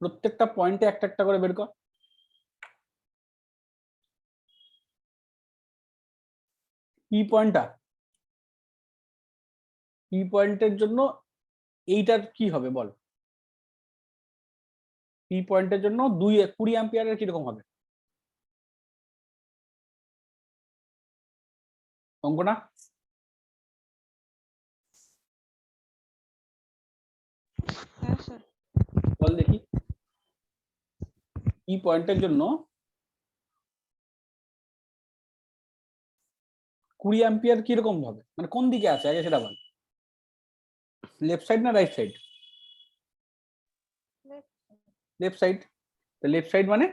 প্রত্যেকটা পয়েন্টে একটা একটা করে বের কর। পি পয়েন্টের জন্য এইটার কি হবে বল? পি পয়েন্টের জন্য 20 অ্যাম্পিয়ারের কিরকম হবে অঙ্কনা? হ্যাঁ স্যার। বল দেখি পি পয়েন্টের জন্য 20 অ্যাম্পিয়ার কিরকম হবে, মানে কোন দিকে আছে আগে সেটা বল। লেফট সাইড না right side? Left side. Left side মানে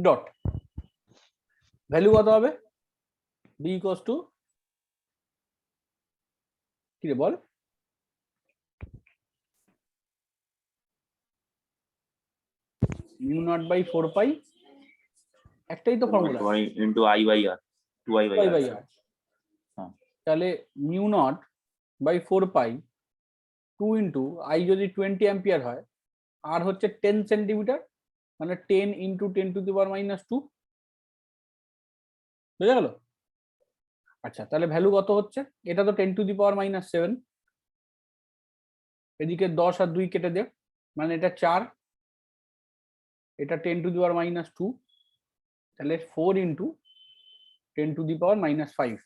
ডট। ভ্যালু কত হবে? বি ইকুয়ালস টু কি রে বল? মিউ নট বাই 4 পাই, একটাই তো formula, into I by R, 2i by by R. R. হ্যাঁ। তাহলে mu naught by 4 pi 2 into I যদি 20 অ্যাম্পিয়ার হয়, আর হচ্ছে 10 সেন্টিমিটার, মানে 10 into 10 two the power minus 2। বুঝা গেল? আচ্ছা, তাহলে ভ্যালু কত হচ্ছে? এটা তো 10 টু দি পাওয়ার মাইনাস 7, এদিকে 10 আর 2 কেটে দে, মানে এটা 4, এটা 10 টু দি পাওয়ার মাইনাস 2, তাহলে 4 into 10 two the power minus 5।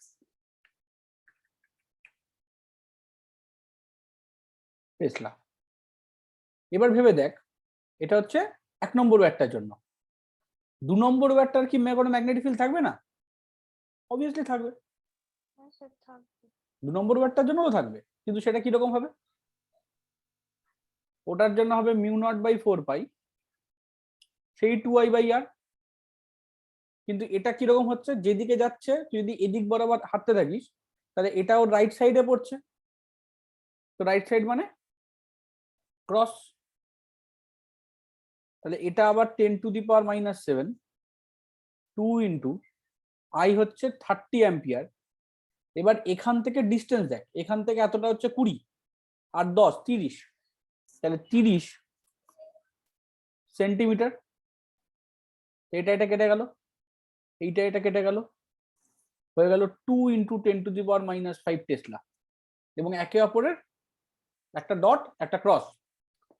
Tesla. এবার ভেবে দেখ, এটা হচ্ছে 1 নম্বর ওয়্যারটার জন্য। 2 নম্বর ওয়্যারটার কি কোনো ম্যাগনেটিক ফিল্ড থাকবে না? অবভিয়াসলি থাকবে। হ্যাঁ স্যার থাকবে। 2 নম্বর ওয়্যারটার জন্যও থাকবে, কিন্তু সেটা কিরকম হবে? ওটার জন্য হবে মিউ নট বাই 4 পাই সেই 2i বাই আর। কিন্তু এটা কিরকম হচ্ছে, যেদিকে যাচ্ছে যদি এদিক বরাবর হাঁটতে থাকিস তাহলে এটাও রাইট সাইডে পড়ছে, তো রাইট সাইড মানে ক্রস। তাহলে এটা আবার 10 two the power minus 7, 2 into I হচ্ছে 30 অ্যাম্পিয়ার। এবার এখান থেকে ডিস্টেন্স দেখ, এখান থেকে এতটা হচ্ছে 20 আর 10 30, তাহলে 30 সেন্টিমিটার। এটা কেটে গেল, এটা কেটে গেল, হয়ে গেল 2 into 10 two the power minus 5 Tesla. এবং একে অপরের একটা ডট একটা ক্রস,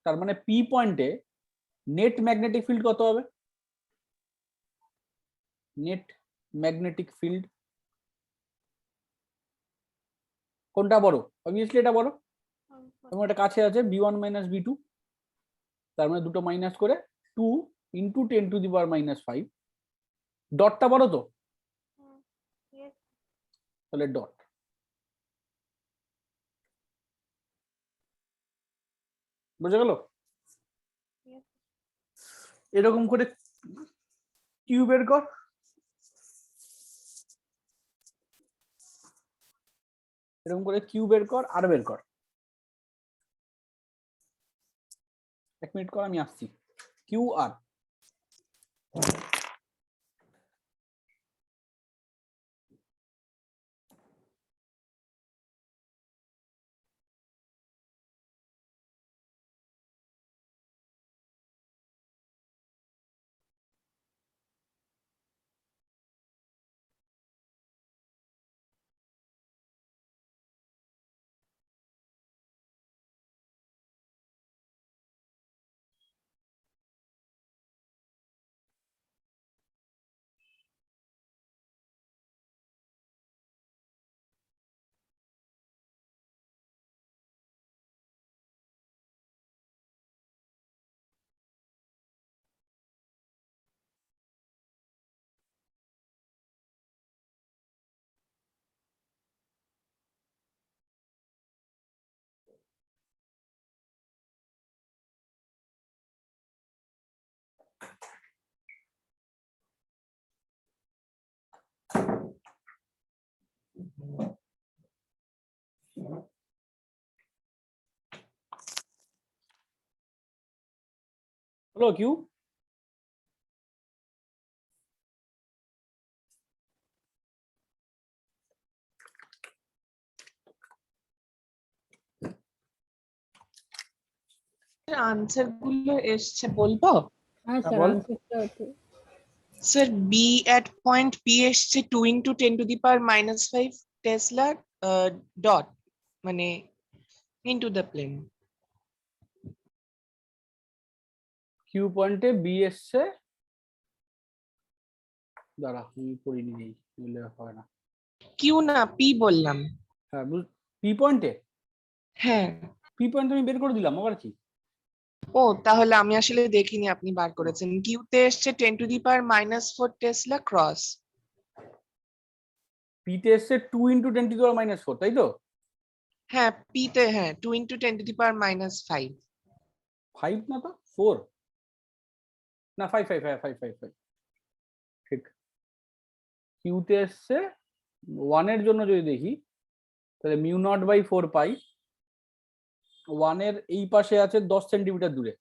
তার মানে পি পয়েন্টে নেট ম্যাগনেটিক ফিল্ড কত হবে? নেট ম্যাগনেটিক ফিল্ড কোনটা বড়? অবভিয়াসলি এটা বড়, এবং এটা কাছে আছে b1 মাইনাস b2, তার মানে দুটো মাইনাস করে 2 into 10 two the power minus 5। ডটটা বড় তো, তাহলে ডট। বুঝা গেল? এরকম করে কিউ বের কর, এরকম করে কিউ বের কর আর বের কর। 1 মিনিট কর, আমি আসছি। কিউ আর হলো কিউ। আনসার গুলো এসছে বলবো? হ্যাঁ স্যার, বল। আনসারটা হচ্ছে স্যার বি এট পয়েন্ট পি এসছে 2 into 10 two the power minus 5। Tesla dot মানে ইনটু দ্য প্লেন। কিউ পয়েন্টে বি এসছে, দাঁড়া আমি পড়িনি, নেই বললে হয় না। কিউ না পি বললাম। হ্যাঁ পি পয়েন্টে, হ্যাঁ। পি পয়েন্ট আমি বের করে দিলাম আবার কি। ও তাহলে আমি আসলে দেখিনি আপনি বার করেছেন। কিউতে এসছে 10⁻⁻4 টেসলা ক্রস। পিতে এসছে 2 × 10⁻⁻4, তাই তো? হ্যাঁ পিতে হ্যাঁ 2 × 10⁻5। 5 না তো 4, না 5 5 5 5 5 5 ঠিক। কিউতে এসছে 1 এর জন্য যদি দেখি তাহলে μ0/4 1 এর এই পাশে আছে 10 সেন্টিমিটার দূরে,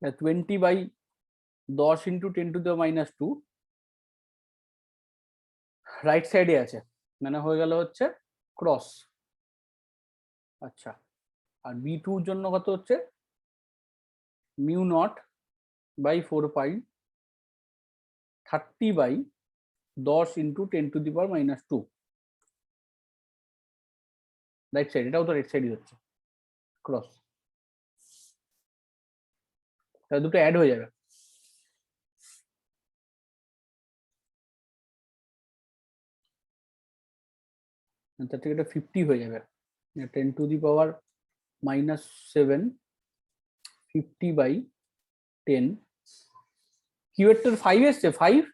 20/10 × 10⁻², রাইট সাইডে আছে, মানে হয়ে গেল হচ্ছে ক্রস। আচ্ছা, আর বি2 এর জন্য কত হচ্ছে μ0/4 30/10 × 10⁻², রাইট সাইড, এটাও তো রাইট সাইডই হচ্ছে ক্রস, তাহলে দুটো অ্যাড হয়ে যাবে। তার থেকে এটা 50 হয়ে যাবে, 10⁻⁻7 50/10। কিউ এর 5 এসছে, 5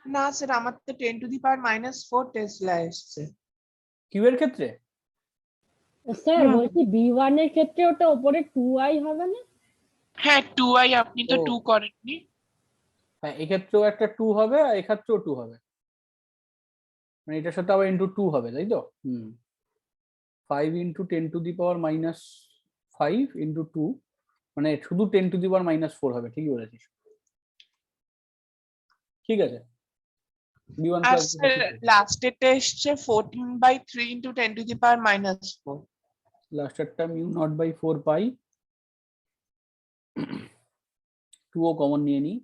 না স্যার আমার তো 10⁻⁻4 টেসলা এসছে। কিউ এর ক্ষেত্রে স্যার বলছি B1 এর ক্ষেত্রে ওটা উপরে 2i হবে না? হ্যাঁ 2i, আপনি তো ও। 2 করেননি। হ্যাঁ এক্ষেত্রেও একটা 2 হবে আর এক্ষেত্রেও 2 হবে, মানে এটার সাথে আবার ইন্টু 2 হবে, তাই তো? 5 × 10⁻5 × 2, মানে শুধু 10⁻4 হবে, ঠিকই বলেছিস। ঠিক আছে, b1 আর প্লাস স্যার লাস্টেরটা এসছে 14/3 × 10⁻4। লাস্টেরটা μ0/4 2 ও কমন নিয়ে নিই।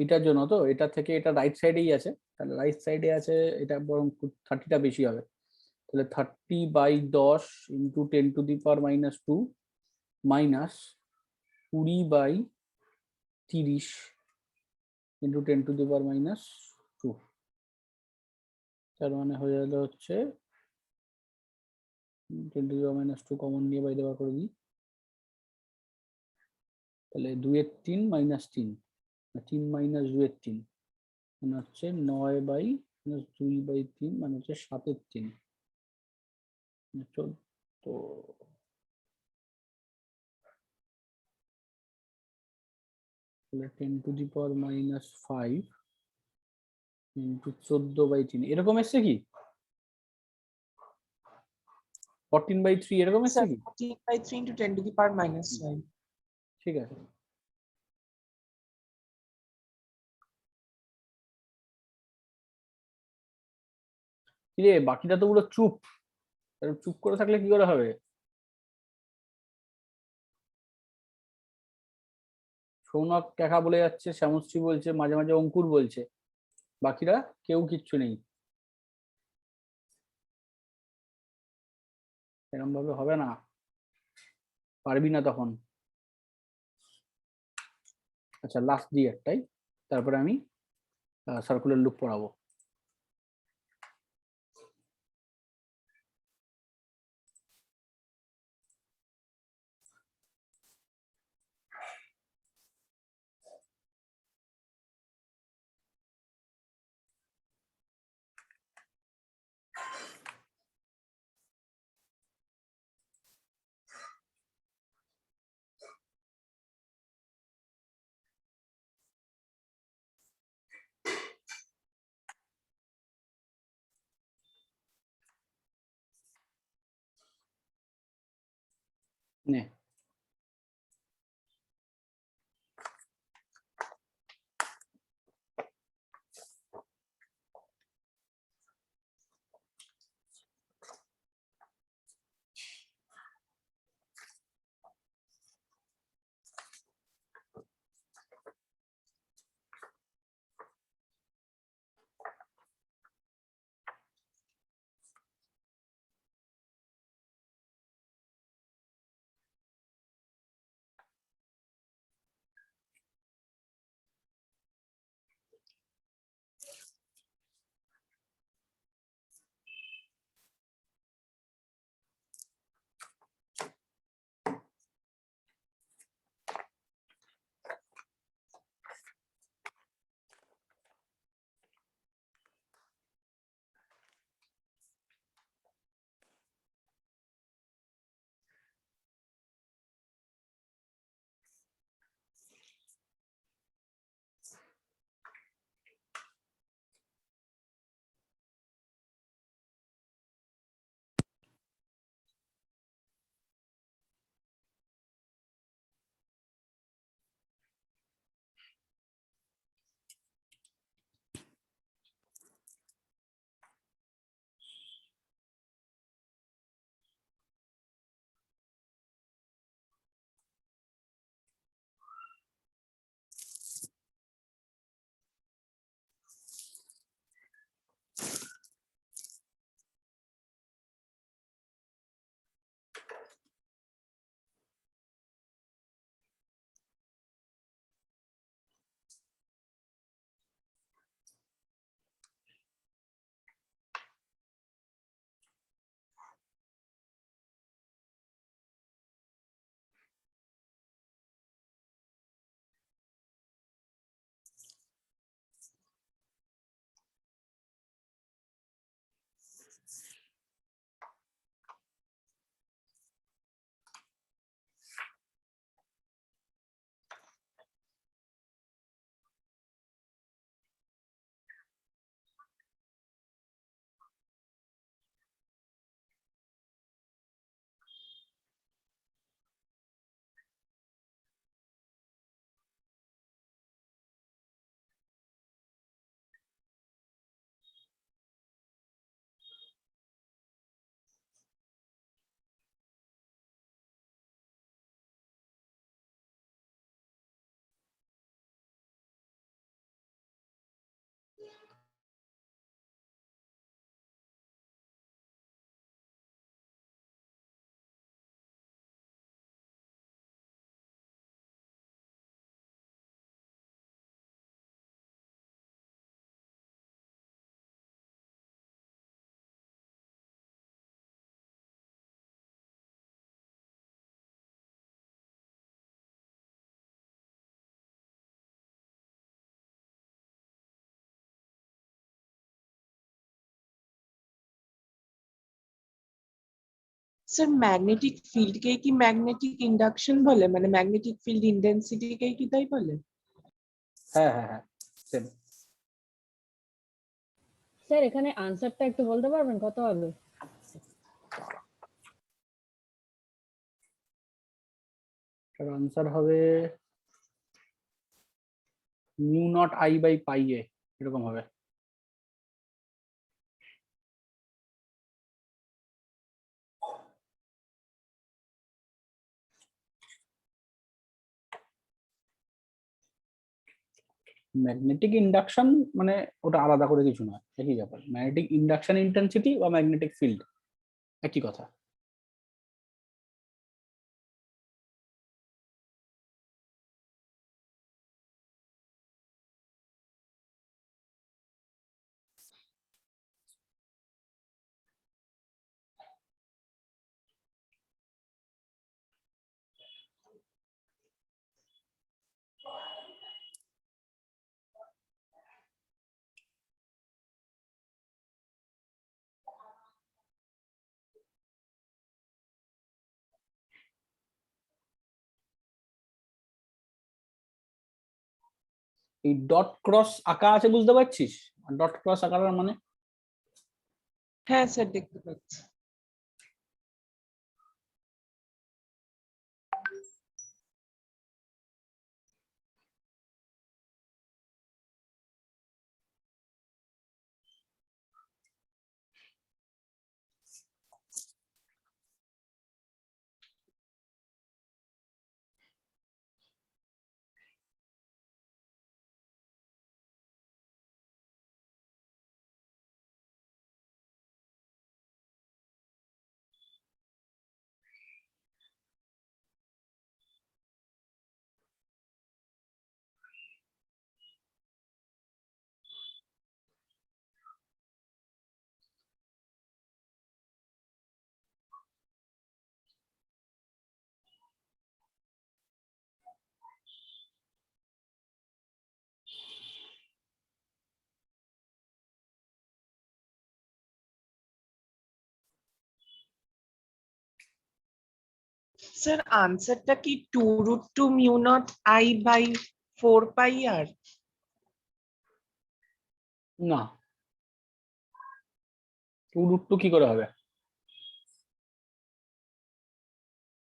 এটার জন্য তো এটা থেকে এটা রাইট সাইডেই আছে, তাহলে রাইট সাইডে আছে, এটা বরং 30টা বেশি হবে, তাহলে 30/10 × 10⁻² মাইনাস 20/30 × 10⁻², তার মানে হয়ে গেল হচ্ছে 10⁻² কমন নিয়ে বাইরে বার করে দিই, তাহলে 2/3 - 3, 3 - 2/3 মানে হচ্ছে 9/2/3 মানে হচ্ছে 7/3, 14। তাহলে 10⁻5 × 14/3 এরকম এসছে কি? 14/3 এরকম এসছে স্যার কি? 14/3 × 10⁻5। ঠিক আছে, কিরে বাকিটা তো পুরো চুপ, চুপ করে থাকলে কি করে হবে? সৌনক দেখা বলে যাচ্ছে, শ্যামশ্রী বলছে, মাঝে মাঝে অঙ্কুর বলছে, বাকিরা কেউ কিচ্ছু নেই। এরকম ভাবে হবে না, পারবি না তখন। আচ্ছা লাস্ট দিয়ে একটাই, তারপরে আমি সার্কুলার লুপ পড়াবো। নে স্যার ম্যাগনেটিক ফিল্ডকে কি ম্যাগনেটিক ইন্ডাকশন বলে, মানে ম্যাগনেটিক ফিল্ড ইন্টেন্সিটিকে কি তাই বলে? হ্যাঁ হ্যাঁ হ্যাঁ সেম। স্যার এখানে আনসারটা একটু বলতে পারবেন কত হবে? তার আনসার হবে mu naught I by pi A, এরকম হবে। ম্যাগনেটিক ইন্ডাকশন মানে ওটা আলাদা করে কিছু নয়, একই ব্যাপার। ম্যাগনেটিক ইন্ডাকশন ইন্টেন্সিটি বা ম্যাগনেটিক ফিল্ড একই কথা। এই ডট ক্রস আঁকা আছে, বুঝতে পারছিস ডট ক্রস আঁকার মানে? হ্যাঁ স্যার দেখতে পাচ্ছি। স্যার আনসারটা কি 2√2 mu naught I by 4 pi আর? না, 2√2 কি করে হবে?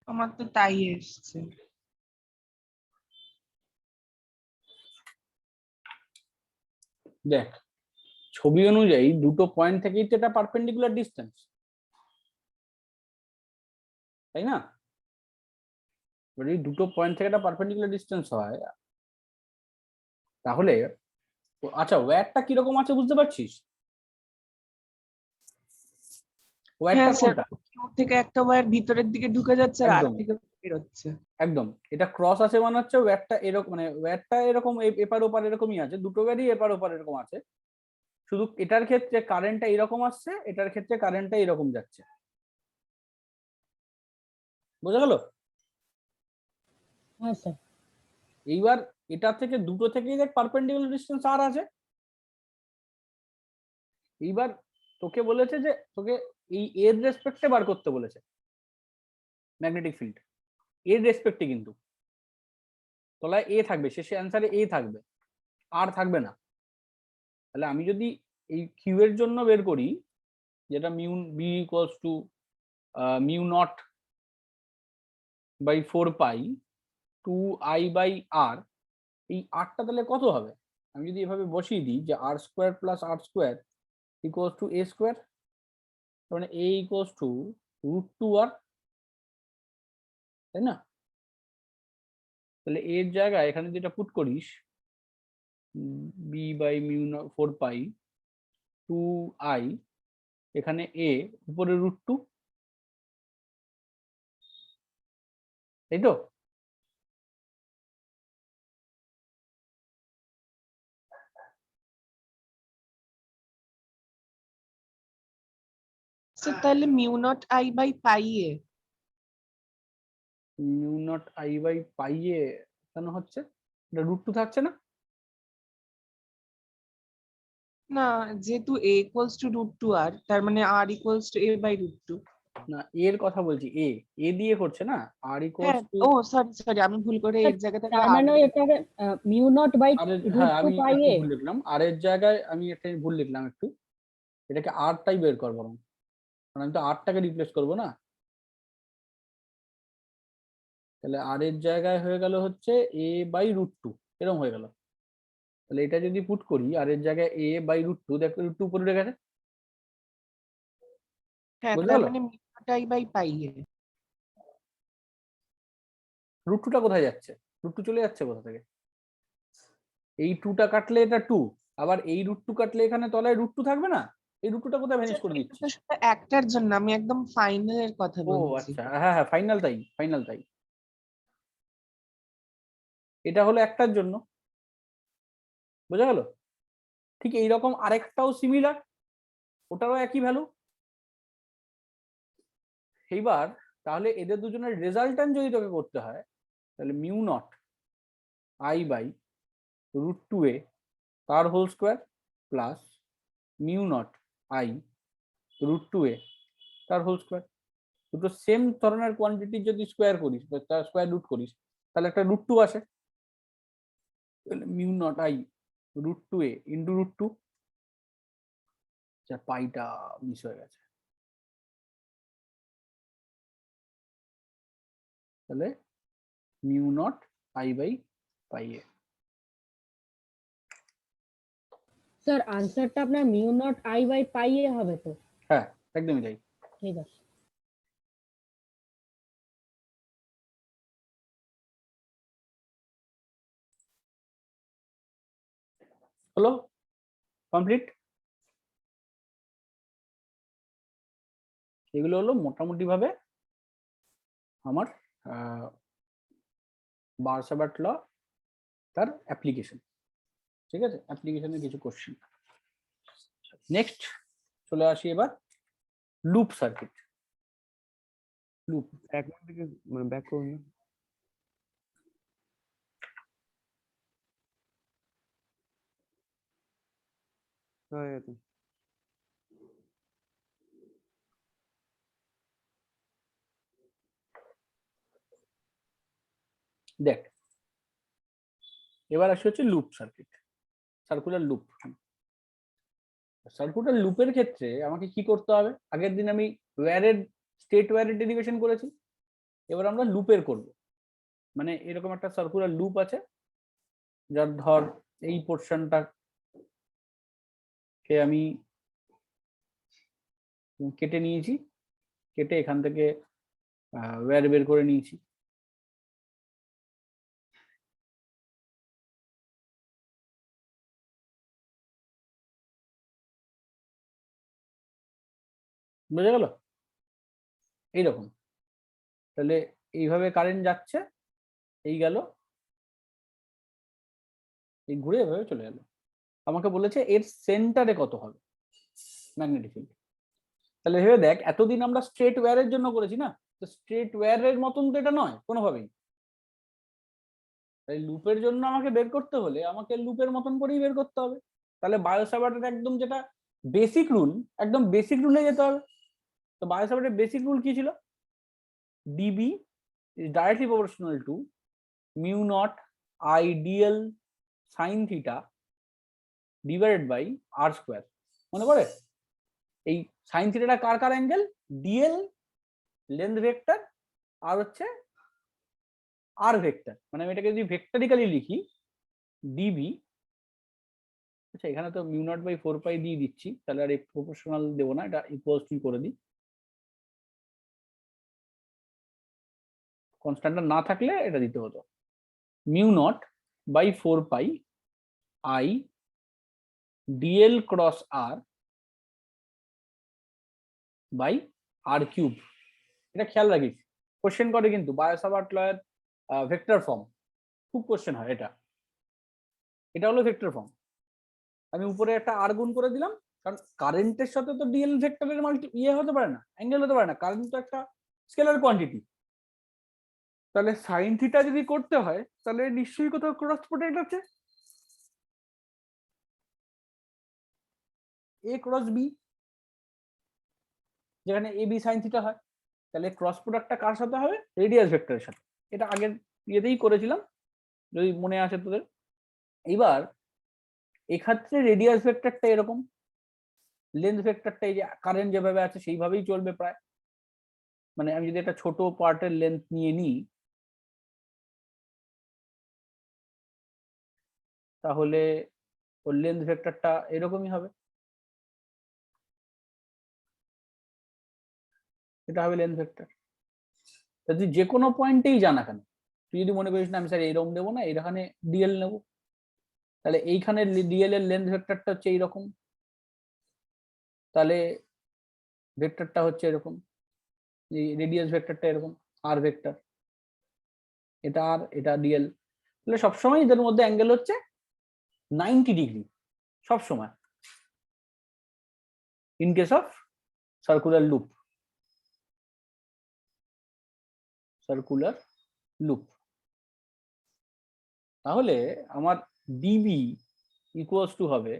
আমার তো তাই এসছে। দেখ, ছবি অনুযায়ী দুটো পয়েন্ট থেকেই তো এটা পারপেন্ডিকুলার ডিসটেন্স, তাই না? এবার এই দুটো পয়েন্ট থেকে একটা পারপেন্ডিকুলার ডিসটেন্স হয়, তাহলে আচ্ছা ওয়্যারটা কিরকম আছে বুঝতে পারছিস? ওয়্যারটা হ্যাঁ স্যার, কোনটা? কিউ থেকে একটা ওয়্যার ভিতরের দিকে ঢুকে যাচ্ছে আর আর একদম থেকে বের হচ্ছে। একদম, এটা ক্রস আছে মানে হচ্ছে ওয়্যারটা এরকম, মানে ওয়্যারটা এরকম এপার ওপার এরকমই আছে, দুটো ওয়্যারই এপার ওপার এরকম আছে, শুধু এটার ক্ষেত্রে কারেন্টটা এরকম আসছে, এটার ক্ষেত্রে কারেন্টটা এরকম যাচ্ছে। বোঝা গেল? হ্যাঁ স্যার। এইবার এটা থেকে দুটো থেকেই দেখ পারপেন্ডিকুলার ডিসটেন্স আর আছে। এইবার তোকে বলেছে যে তোকে এই এর রেসপেক্টে বার করতে বলেছে ম্যাগনেটিক ফিল্ড, এর রেসপেক্টে, কিন্তু তলায় এ থাকবে, শেষে অ্যান্সারে এ থাকবে, আর থাকবে না। তাহলে আমি যদি এই কিউ এর জন্য বের করি, যেটা mu B equals to mu naught by 4 pi 2 I by R, এই আরটা তাহলে কত হবে? আমি যদি এভাবে বসিয়ে দিই যে R square plus R square equals to A square, মানে এ ইকুয়ালস টু √2 আর, তাই না? তাহলে এর জায়গায় এখানে যেটা পুট করিস B by mu 4 pi 2 I, এখানে এ উপরে √2, তাই তো? স্যার তাহলে mu naught I by pi A. Mu naught I by pi A কেন হচ্ছে? এটা √2 থাকছে না? না, যেহেতু এ ইকুয়ালস টু √2 আর, তার মানে আর ইকুয়ালস টু এ বাই √2। না এর কথা বলছি, এ দিয়ে করছে না, আর হ্যাঁ, ইকুয়ালস টু ও সরি আমি ভুল করে এর জায়গাতে তার মানে এটাকে mu naught by R, root হ্যাঁ টু আমি পাই একটু এ। ভুল লিখলাম, আর এর জায়গায় আমি একটা ভুল লিখলাম একটু, এটাকে আরটাই বের কর বরং, কারণ আমি তো আরটাকে রিপ্লেস করবো না। তাহলে আর এর জায়গায় হয়ে গেল হচ্ছে এ বাই রুট টু, এরকম হয়ে গেল। তাহলে এটা যদি পুট করি আর এর জায়গায় এ বাই রুট টু, দেখো রুট টু উপরে গেছে, হ্যাঁ, বুঝতে তার পারলো? মানে মিউটাই বাই পাই এ। রুট টুটা কোথায় যাচ্ছে? রুট টু চলে যাচ্ছে কোথা থেকে? এই টুটা কাটলে এটা টু, আবার এই রুট টু কাটলে এখানে তলায় রুট টু থাকবে না, এই রুট টুটা কোথায় ভ্যানিশ করে এটা দিচ্ছি? তো শুধু একটার জন্য, আমি একদম ফাইনালের কথা ও বলছি। আচ্ছা, হ্যাঁ হ্যাঁ ফাইনাল তাই, ফাইনাল তাই। এটা হলো একটার জন্য, বোঝা গেল? ঠিক এইরকম আরেকটাও সিমিলার, ওটারও একই ভ্যালু। এইবার তাহলে এদের দুজনের রেজাল্টান্ট যদি তোকে করতে হয়, তাহলে mu naught I by root two A তার whole square plus mu naught I root two A তার হোল স্কোয়ার। দুটো সেম ধরনের কোয়ান্টিটি যদি স্কোয়ার করিস, তার স্কোয়ার রুট করিস, তাহলে একটা রুট টু আসে। তাহলে mu naught I root two A into root two, পাইটা মিস হয়ে গেছে, তাহলে mu naught I by pi A. Sir আনসারটা আপনার mu naught I by pi A হবে তো? হ্যাঁ একদমই তাই। ঠিক আছে। হলো কমপ্লিট। এগুলো হলো মোটামুটি ভাবে আমার বার্সাবাট ল তার অ্যাপ্লিকেশন। ঠিক আছে, অ্যাপ্লিকেশনের কিছু কোশ্চেন। নেক্সট চলে আসি এবার লুপ সার্কিট। লুপ, এক মিনিট থেকে মানে ব্যাক করুন না। হয়ে গেছে। দেখ এবার আসি হচ্ছে loop circuit, circular loop. Circular লুপের ক্ষেত্রে আমাকে কি করতে হবে? আগের দিন আমি ওয়্যারের স্টেট ওয়্যারের ডেরিভেশন করেছি, এবার আমরা লুপের করব। মানে এরকম একটা সার্কুলার লুপ আছে, যার ধর এই পোর্শনটাকে আমি কেটে নিয়েছি, কেটে এখান থেকে ওয়্যার বের করে নিয়েছি। বোঝা গেল? এইরকম। তাহলে এইভাবে কারেন্ট যাচ্ছে, এই গেল, এই ঘুরে এভাবে চলে গেল। আমাকে বলেছে এর সেন্টারে কত হবে ম্যাগনেটিক ফিল্ড। তাহলে ভেবে দেখ, এতদিন আমরা স্ট্রেট ওয়্যারের জন্য করেছি না, তো স্ট্রেট ওয়্যারের মতন তো এটা নয় কোনোভাবেই। তাই লুপের জন্য আমাকে বের করতে হলে আমাকে লুপের মতন করেই বের করতে হবে। তাহলে বায়োসাভার্টের একদম যেটা বেসিক রুল, একদম বেসিক রুলে যেতে হবে। তো বায়োসাভার্টের বেসিক রুল কি ছিল? DB is directly proportional to mu naught I dl sin theta divided by r square। মনে পড়ে? এই সাইন থিটাটা কার কার অ্যাঙ্গেল? ডিএল লেন্থ ভেক্টর আর হচ্ছে আর ভেক্টর। মানে আমি এটাকে যদি ভেক্টরিক্যালি লিখি ডিবি, আচ্ছা এখানে তো মিউ নট বাই 4 পাই দিয়ে দিচ্ছি, তাহলে আর এই প্রপোর্শনাল দেবো না, এটা ইকুয়ালস টু করে দিই। কনস্ট্যান্টটা না থাকলে এটা দিতে হতো, mu naught by 4 pi I dl cross R by R cube. এটা খেয়াল রাখিস, কোশ্চেন করে কিন্তু বায়োসাভার্ট লয়ের ভেক্টর ফর্ম, খুব কোশ্চেন হয় এটা। এটা হলো ভেক্টর ফর্ম। আমি উপরে একটা আর গুণ করে দিলাম, কারণ কারেন্টের সাথে তো ডিএল ভেক্টরের হতে পারে না, অ্যাঙ্গেল হতে পারে না, কারেন্ট তো একটা স্কেলার কোয়ান্টিটি। তাহলে সাইন থিটা যদি করতে হয় তাহলে নিশ্চয়ই কোথাও ক্রস প্রোডাক্ট আছে, এ ক্রস বি, যেখানে এ বি সাইন থিটা হয়। তাহলে ক্রস প্রোডাক্টটা কার সাথে হবে? রেডিয়াস ভেক্টরের সাথে। এটা আগের ইয়েতেই করেছিলাম যদি মনে আসে তোদের। এইবার এক্ষেত্রে রেডিয়াস ভেক্টরটা এরকম, লেন্থ ভেক্টরটা এই যে কারেন্ট যেভাবে আছে সেইভাবেই চলবে প্রায়। মানে আমি যদি একটা ছোট পার্টের লেন্থ নিয়ে নিই তাহলে ওর লেন্থ ভেক্টরটা এরকমই হবে, এটা হবে লেন্থ ভেক্টর। তুই যে কোনো পয়েন্টেই জানা কেন, তুই যদি মনে করিস না আমি স্যার এইরকম দেবো না, এইখানে ডিএল নেবো, তাহলে এইখানে ডিএল এর লেন্থ ভেক্টরটা হচ্ছে এইরকম, তাহলে ভেক্টরটা হচ্ছে এরকম, এই রেডিয়াস ভেক্টরটা এরকম আর ভেক্টর, এটা আর এটা ডিএল। তাহলে সবসময় এদের মধ্যে অ্যাঙ্গেল হচ্ছে 90 ডিগ্রি সবসময়, in case of circular loop, circular loop. তাহলে আমার ডিবি ইকুয়ালস টু হবে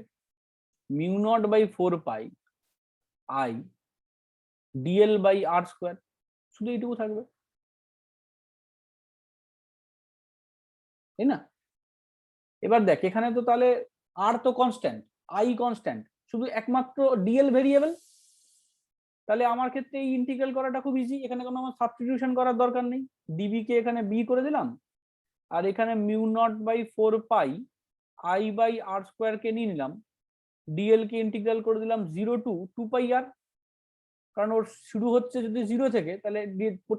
mu naught by 4 pi I dl by R square, শুধু এইটুকু থাকবে, তাই না? এবার দেখ এখানে তো তাহলে আর তো কনস্ট্যান্ট, আই কনস্ট্যান্ট, শুধু একমাত্র ডিএল ভেরিয়েবল। তাহলে আমার ক্ষেত্রে এই ইন্টিগ্রাল করাটা খুব ইজি, এখানে কোনো আমার সাবস্টিটিউশন করার দরকার নেই। ডিবি কে এখানে বি করে দিলাম, আর এখানে mu naught by 4 pi I by R square কে নিয়ে নিলাম, ডিএল কে ইন্টিগ্রাল করে দিলাম 0 টু 2 পাই আর, কারণ ওর শুরু হচ্ছে যদি 0 থেকে তাহলে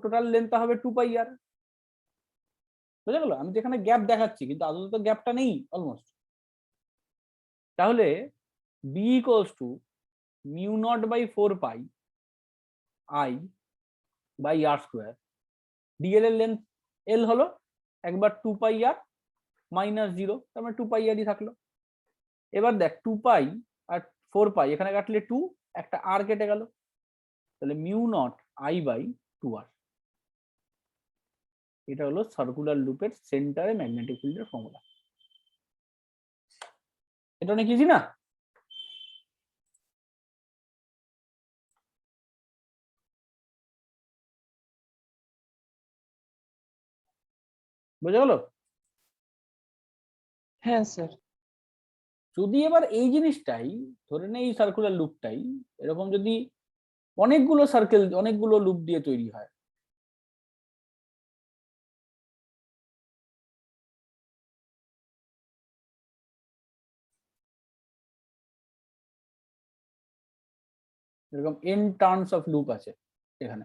টোটাল লেন্থটা হবে 2 পাই আর। বুঝা গেল? আমি তো এখানে গ্যাপ দেখাচ্ছি কিন্তু আদতে তো গ্যাপটা নেই অলমোস্ট। তাহলে B equals to mu naught by 4 pi I by R square, dl এর লেন্থ এল হলো একবার 2 পাই আর মাইনাস 0, তার মানে 2 পাই আরই থাকলো। এবার দেখ 2 পাই আর 4 পাই এখানে কাটলে 2, একটা আর কেটে গেল, তাহলে মিউ নট আই বাই 2 আর। এটা হলো সার্কুলার লুপের সেন্টারে ম্যাগনেটিক ফিল্ডের ফর্মুলা। এটা অনেক ইজি না? বুঝা গেল? হ্যাঁ স্যার। যদি এবার এই জিনিসটাই ধরে নে, এই সার্কুলার লুপটাই এরকম যদি অনেকগুলো সার্কেল অনেকগুলো লুপ দিয়ে তৈরি হয়, এরকম এন টার্নস অফ লুপ আছে এখানে,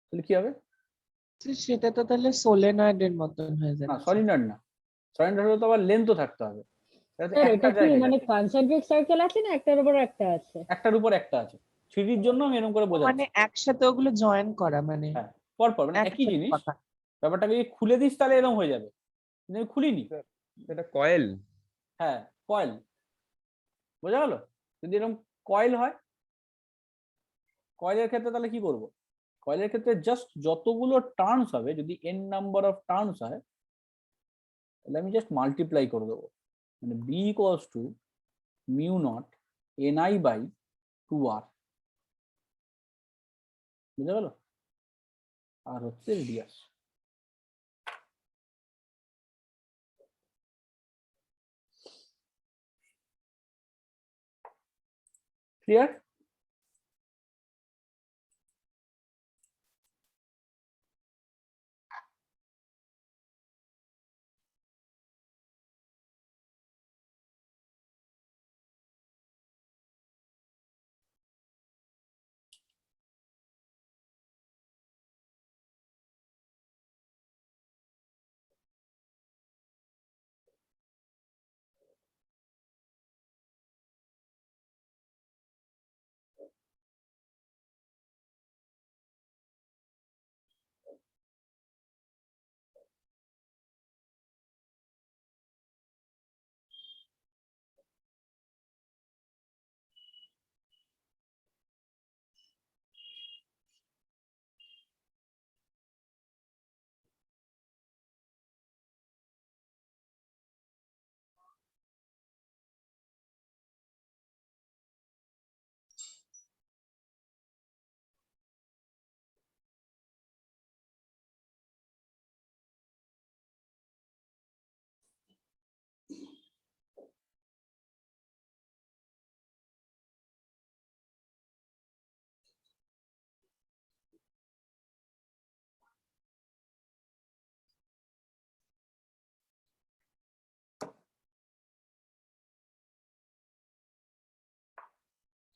তাহলে কি হবে? সেটা তো তাহলে সোলেনয়েডের মতন হয়ে না যাচ্ছে। সলিনয়েড না, সলিনয়েড হলে তো আবার লেন্থও থাকতে হবে। স্যার একটা এটা কি জায়গায় মানে আছে, কনসেন্ট্রিক সার্কেল আছে না একটার উপর একটা আছে? একটার উপর একটা আছে, থ্রিডির জন্য আমি এরকম করে মানে বোঝাচ্ছি। একসাথে ওগুলো জয়েন করা মানে হ্যাঁ পরপর মানে একই একসাথে জিনিস, কথা। ব্যাপারটাকে যদি খুলে দিস তাহলে এরকম হয়ে যাবে, কিন্তু আমি খুলিনি। এটা কয়েল। হ্যাঁ কয়েল, বোঝা গেল? যদি এরকম কয়েল হয়, কয়েলের ক্ষেত্রে তাহলে কি করব? কয়েলের ক্ষেত্রে জাস্ট যতগুলো টার্নস হবে, যদি এন নাম্বার অফ টার্নস হয় তাহলে আমি জাস্ট মাল্টিপ্লাই করে দেবো, মানে B equals to mu naught N I by 2 R. বুঝা গেল? আর হচ্ছে রেডিয়াস। ক্লিয়ার?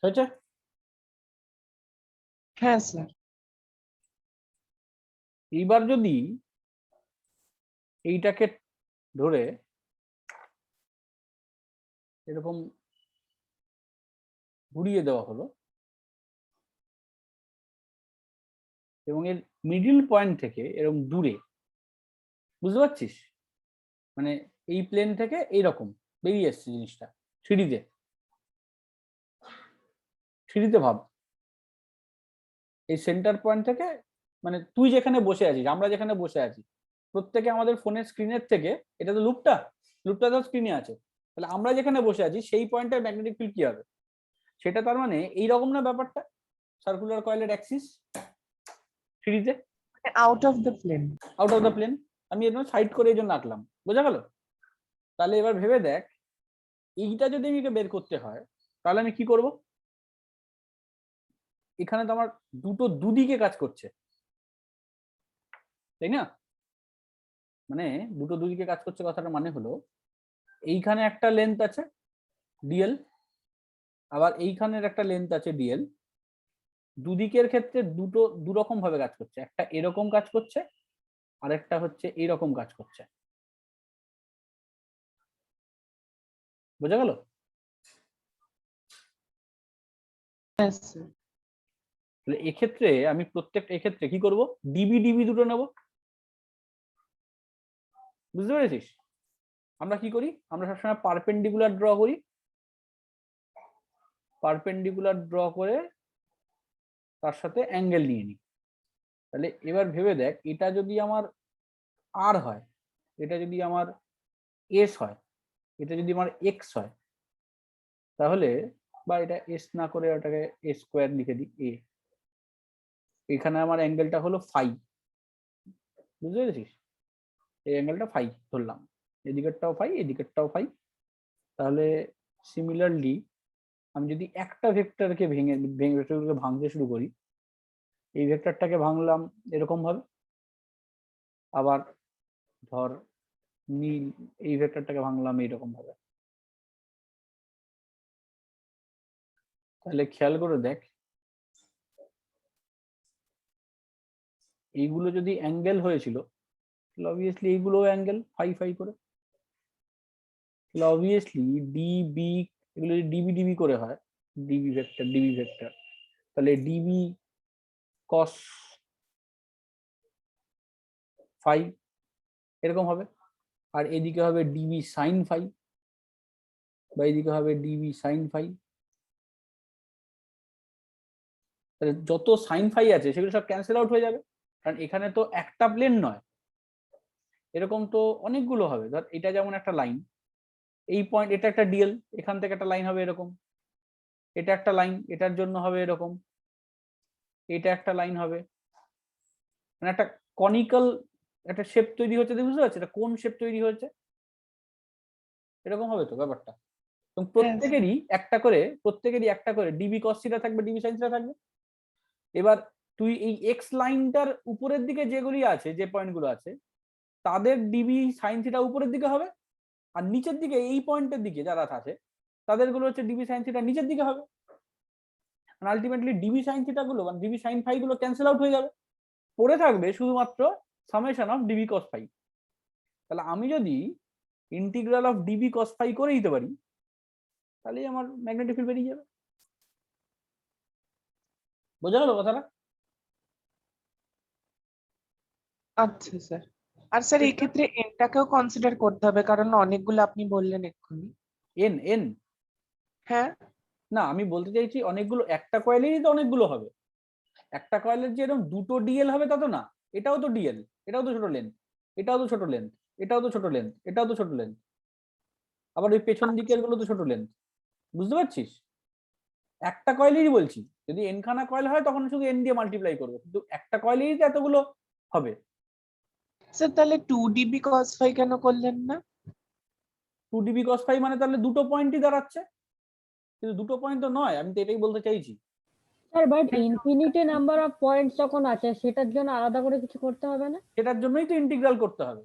হয়েছে? হ্যাঁ স্যার। এইবার যদি এইটাকে ধরে এরকম ঘুরিয়ে দেওয়া হলো এবং এর মিডল পয়েন্ট থেকে এরকম দূরে, বুঝতে পারছিস, মানে এই প্লেন থেকে এইরকম বেরিয়ে এসছে জিনিসটা থ্রিডিতে, থ্রিডিতে ভাব এই সেন্টার পয়েন্ট থেকে, মানে তুই যেখানে বসে আছিস, আমরা যেখানে বসে আছি, প্রত্যেকে আমাদের ফোনের স্ক্রিনের থেকে, এটা তো লুপটা তো স্ক্রিনে আছে, তাহলে আমরা যেখানে বসে আছি সেই পয়েন্টের ম্যাগনেটিক ফিল্ড কি হবে, সেটা তার মানে এইরকম না ব্যাপারটা, সার্কুলার কয়েলের অ্যাক্সিস থ্রিডিতে out of the plane. Out of the plane, আমি এর সাইড করে এই জন্য আঁকলাম, বোঝা গেল? তাহলে এবার ভেবে দেখ, এইটা যদি আমাকে বের করতে হয় তাহলে আমি কি করব? এখানে তো আমার দুটো দুদিকে কাজ করছে, তাই না? মানে দুটো দুদিকে কাজ করছে কথাটা মানে হলো এইখানে একটা লেন্থ আছে ডিএল, আবার এইখানের একটা লেন্থ আছে ডিএল, দুদিকের ক্ষেত্রে দুটো দুরকম ভাবে কাজ করছে, একটা এরকম কাজ করছে আর একটা হচ্ছে এইরকম কাজ করছে, বোঝা গেল? হ্যাঁ স্যার। তাহলে এক্ষেত্রে আমি প্রত্যেকটা এক্ষেত্রে কি করব, ডিবি ডিবি দুটো নেব, বুঝতে পেরেছিস? আমরা কি করি, আমরা সবসময় পারপেন্ডিকুলার ড্র করি, পারপেন্ডিকুলার ড্র করে তার সাথে অ্যাঙ্গেল নিয়ে নিই। তাহলে এবার ভেবে দেখ, এটা যদি আমার আর হয়, এটা যদি আমার এস হয়, এটা যদি আমার এক্স হয়, তাহলে বা এটা এস না করে ওটাকে এ স্কোয়ার লিখে দিই এ, এখানে আমার অ্যাঙ্গেলটা হলো ফাই, বুঝতে পেরেছিস? এই অ্যাঙ্গেলটা ফাই ধরলাম, এদিকেরটাও ফাই এদিকেরটাও ফাই। তাহলে সিমিলারলি আমি যদি একটা ভেক্টরকে ভেঙে ভেক্টরকে ভাঙতে শুরু করি, এই ভেক্টরটাকে ভাঙলাম এরকম ভাবে, আবার ধর নীল এই ভেক্টরটাকে ভাঙলাম এইরকম ভাবে। তাহলে খেয়াল করে দেখ, এইগুলো যদি অ্যাঙ্গেল হয়েছিল তাহলে অবভিয়াসলি এইগুলো অ্যাঙ্গেল ফাই ফাই করে, তাহলে অবভিয়াসলি ডিবি, এগুলো যদি ডিবি ডিবি করে হয়, ডিবি ভেক্টর, তাহলে ডিবি কস ফাই এরকম হবে, আর এদিকে হবে ডিবি সাইন ফাই, বা এদিকে হবে ডিবি সাইন ফাই। তাহলে যত সাইন ফাই আছে সেগুলো সব ক্যান্সেল আউট হয়ে যাবে, কারণ এখানে তো একটা প্লেন নয়, এরকম তো অনেকগুলো হবে। ধর এটা যেমন একটা লাইন, এই পয়েন্ট, এটা একটা ডিএল, এখান থেকে একটা লাইন হবে এরকম, এটা একটা লাইন, এটার জন্য হবে এরকম, এটা একটা লাইন হবে, মানে একটা কনিক্যাল একটা শেপ তৈরি হচ্ছে, বুঝতে পারছি এটা কোন শেপ তৈরি হয়েছে, এরকম হবে তো ব্যাপারটা। এবং প্রত্যেকেরই একটা করে ডিবি কস থিটা থাকবে, ডিবি সাইন থিটা থাকবে। এবার তুই এই এক্স লাইনটার উপরের দিকে যেগুলি আছে, যে পয়েন্টগুলো আছে, তাদের ডিবি সাইন থিটা উপরের দিকে হবে, আর নিচের দিকে এই পয়েন্টের দিকে যারা আছে তাদেরগুলো হচ্ছে ডিবি সাইন থিটা নিচের দিকে হবে। আলটিমেটলি ডিবি সাইন থিটা গুলো মানে ডিবি সাইন ফাই গুলো ক্যান্সেল আউট হয়ে যাবে, পড়ে থাকবে শুধুমাত্র summation of dB cos phi. তাহলে আমি যদি integral of dB cos phi করে দিতে পারি, তাহলেই আমার ম্যাগনেটিক ফিল্ড বেরিয়ে যাবে। বোঝা গেল কথাটা? আচ্ছা স্যার। আর স্যার এই ক্ষেত্রে এনটাকেও কনসিডার করতে হবে, কারণ অনেকগুলো আপনি বললেন এক্ষুনি। এন এন হ্যাঁ না, আমি বলতে চাইছি অনেকগুলো, একটা কয়েলেরই তো অনেকগুলো হবে, একটা কয়েলের যে এরকম দুটো ডিএল হবে তা তো না, এটাও তো ডিএল, এটাও তো ছোট লেন্থ, এটাও তো ছোট লেন্থ, এটাও তো ছোট লেন্থ, এটাও তো ছোট লেন্থ, আবার ওই পেছন দিকের গুলো তো ছোট লেন্থ, বুঝতে পারছিস? একটা কয়েলেরই বলছি, যদি এন খানা কয়েল হয় তখন শুধু এন দিয়ে মাল্টিপ্লাই করবো, কিন্তু একটা কয়েলেরই তো এতগুলো হবে। স্যার, তাহলে 2 dB cos phi কেন করলেন না? 2 ডিবি কস ফাই মানে তাহলে দুটো পয়েন্টই দাঁড়াচ্ছে, কিন্তু দুটো পয়েন্ট তো নয়, আমি তো এটাই বলতে চাইছি। Sir but infinity number of points যখন আছে সেটার জন্য আলাদা করে কিছু করতে হবে না? সেটার জন্যই তো ইন্টিগ্রাল করতে হবে।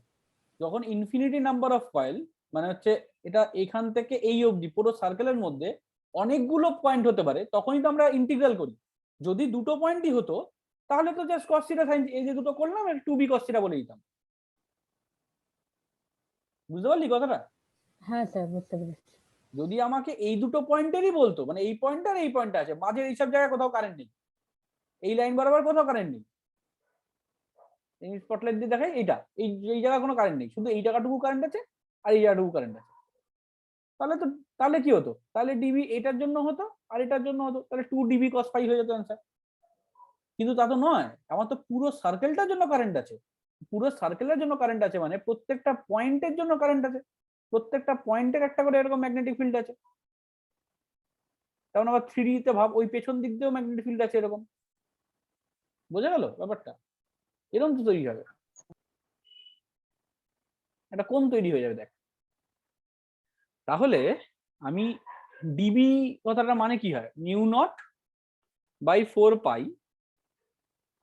যখন ইনফিনিটি নাম্বার অফ কয়েল মানে হচ্ছে এটা এখান থেকে এই অবধি পুরো সার্কেলের মধ্যে অনেকগুলো পয়েন্ট হতে পারে তখনই তো আমরা ইন্টিগ্রাল করি। যদি দুটো পয়েন্টই হতো তাহলে তো জাস্ট cos থিটা sin, এই যে দুটো করলাম এটা 2b cos থিটা বলে দিতাম। বুঝতে পারলি কথাটা? হ্যাঁ স্যার, বুঝতে পেরেছি। যদি আমাকে এই দুটো পয়েন্টেরই বলতো, মানে এই পয়েন্ট আর এই পয়েন্ট আছে, মাঝে এইসব জায়গায় কোথাও কারেন্ট নেই, এই লাইন বরাবর কোথাও কারেন্ট নেই, এই স্পটলাইট দিয়ে দেখাই এইটা, এই এই জায়গায় কোনো কারেন্ট নেই, শুধু এই জায়গাটুকু কারেন্ট আছে আর এই জায়গাটুকু কারেন্ট আছে, তাহলে কি হতো? তাহলে ডিবি এটার জন্য হতো আর এটার জন্য হতো, তাহলে 2 dB cos phi হয়ে যেত অ্যান্সার। কিন্তু তা তো নয়, আমার তো পুরো সার্কেলটার জন্য কারেন্ট আছে, পুরো সার্কেলের জন্য কারেন্ট আছে মানে প্রত্যেকটা পয়েন্টের জন্য কারেন্ট আছে, প্রত্যেকটা পয়েন্টের একটা করে এরকম ম্যাগনেটিক ফিল্ড আছে। তেমন আবার 3D তে ভাব, ওই পেছন দিক দিয়েও ম্যাগনেটিক ফিল্ড আছে এরকম। বোঝা গেল ব্যাপারটা? এরকম তো তৈরি হবে, একটা কোণ তৈরি হয়ে যাবে দেখ। তাহলে আমি ডিবি কথাটা মানে কি হয়, mu naught by 4 pi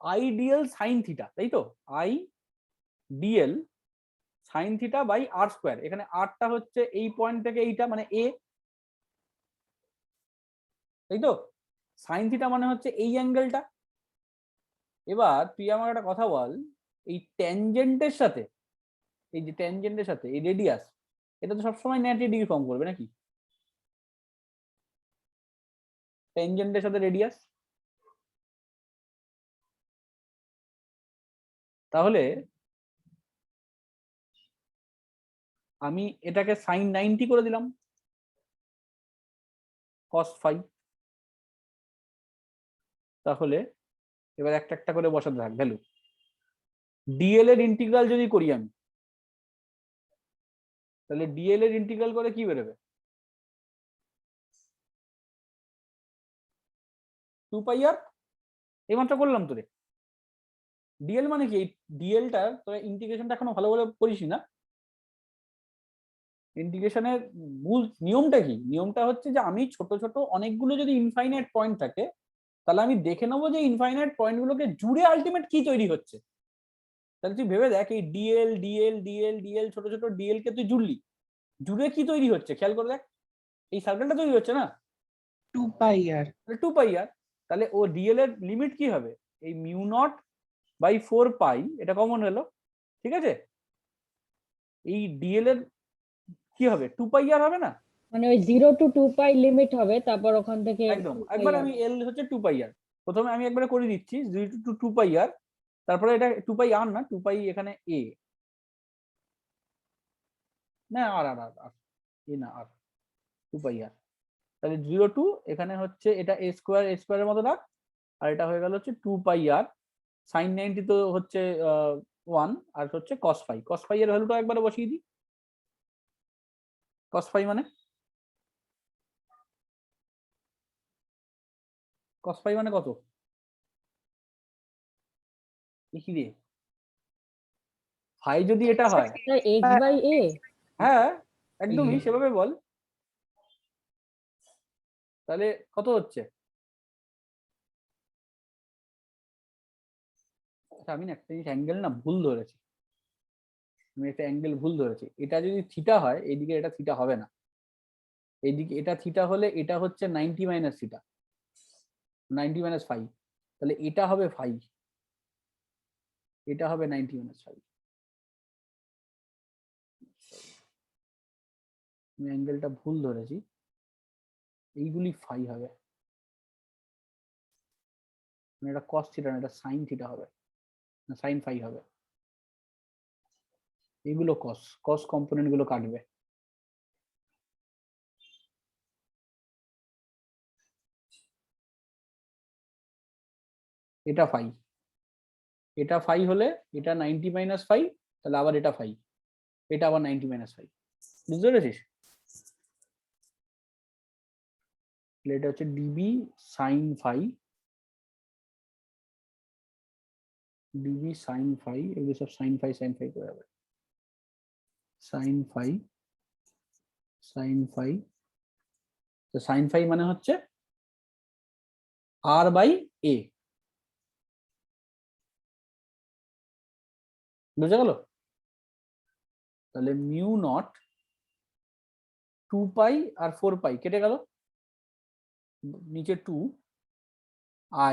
I dl sine theta, তাই তো? I dl sine theta by R square, এখানে আরটা হচ্ছে এই পয়েন্ট থেকে এইটা মানে এ, তাই তো? সাইন থিটা মানে হচ্ছে এই অ্যাঙ্গেলটা। এবার তুই আমার একটা কথা বল, এই ট্যানজেন্টের সাথে, এই যে ট্যানজেন্টের সাথে এই রেডিয়াস, এটা তো সবসময় 90 ডিগ্রি ফর্ম করবে নাকি? ট্যানজেন্টের সাথে রেডিয়াস, তাহলে আমি এটাকে সাইন 90 করে দিলাম cos phi। তাহলে এবার একটা একটা করে বসাতে থাক ভ্যালু। ডিএল এর ইন্টিগ্রাল যদি করি আমি, তাহলে ডিএল এর ইন্টিগ্রাল করে কি বেরোবে? 2 পাই আর, এইমাত্র করলাম তো রে। ডিএল মানে কি? ডিএলটা তোরা ইন্টিগ্রেশনটা এখনো ভালো ভালো করিস না। ইন্টিগ্রেশনের মূল নিয়মটা কি? নিয়মটা হচ্ছে যে আমি ছোট ছোট অনেকগুলো যদি ইনফাইনাইট পয়েন্ট থাকে তাহলে আমি দেখে নেবো যে ইনফাইনাইট পয়েন্টগুলোকে জুড়ে আলটিমেট কি তৈরি হচ্ছে। তাহলে তুই ভেবে দেখ, এই ডিএল ডিএল ডিএল ডিএল ছোট ছোট ডিএল কে তুই জুড়লি, জুড়ে কি তৈরি হচ্ছে খেয়াল করে দেখ, এই সার্কেলটা তৈরি হচ্ছে না, 2 পাই আর। 2 পাই আর। তাহলে ও ডিএল এর লিমিট কি হবে? এই মিউ নট বাই 4 পাই, এটা কমন হলো, ঠিক আছে? এই ডিএল এর কি হবে? 2 পাই আর হবে না? মানে ওই 0 to 2 পাই লিমিট হবে, তারপর ওখান থেকে একদম, 2 একবার পাই আমি এল হচ্ছে 2 পাই আর, প্রথমে আমি একবারে করে দিচ্ছি 0 to 2 পাই আর, তারপরে এটা 2 পাই আর না, 2 পাই এখানে এ না, আর আর আর আর এ না, আর 2 পাই আর। তাহলে 0 টু এখানে হচ্ছে এটা এ স্কোয়ারের মতো রাখ, আর এটা হয়ে গেল হচ্ছে 2 পাই আর। সাইন 90 তো হচ্ছে 1, আর হচ্ছে cos phi এর ভ্যালুটা একবারে বসিয়ে দিই। cos phi মানে কত? দেখি রে ফাই, যদি এটা হয়, x বাই a। হ্যাঁ একদমই সেভাবে বল, তাহলে কত হচ্ছে? আচ্ছা আমি না একটা জিনিস অ্যাঙ্গেল না ভুল ধরেছি, আমি একটা অ্যাঙ্গেল ভুল ধরেছি। এটা যদি থিটা হয় এইদিকে এটা থিটা হবে না, এইদিকে এটা থিটা হলে এটা হচ্ছে 90 মাইনাস থিটা, 90 মাইনাস ফাই, তাহলে এটা হবে ফাই, এটা হবে 90 মাইনাস ফাই। আমি অ্যাঙ্গেলটা ভুল ধরেছি, এইগুলি ফাই হবে, মানে এটা কস থিটা না, এটা সাইন থিটা হবে, না সাইন ফাই হবে। এগুলো কস কম্পোনেন্ট গুলো কাটবে। এটা ফাই, এটা ফাই হলে এটা 90 মাইনাস ফাই, তাহলে আবার এটা ফাই, এটা আবার 90 মাইনাস ফাই। বুঝতে পেরেছিস? এটা হচ্ছে dB sine phi, dB sine phi, এগুলো সব সাইন ফাই করে যাবে, সাইন ফাই সাইন ফাই। তো সাইন ফাই মানে হচ্ছে আর বাই এ, বুঝে গেল? তাহলে মিউ নট 2 পাই আর 4 পাই কেটে গেল, নিচে 2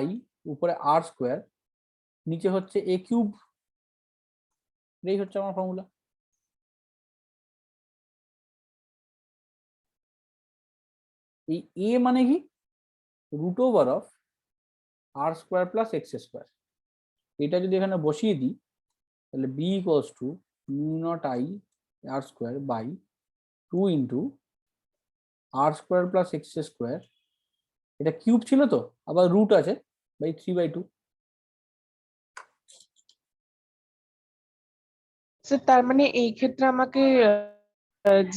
i উপরে r স্কোয়ার নিচে হচ্ছে a কিউব, এই হচ্ছে আমার ফর্মুলা। এই a মানে কি root over of r square plus x square. এটা যদি এখানে বসিয়ে দিই তাহলে b equals to mu naught i r square by 2 into r square plus x square, এটা কিউব ছিল তো আবার রুট আছে বাই 3/2। স্যার তার মানে এই ক্ষেত্রে আমাকে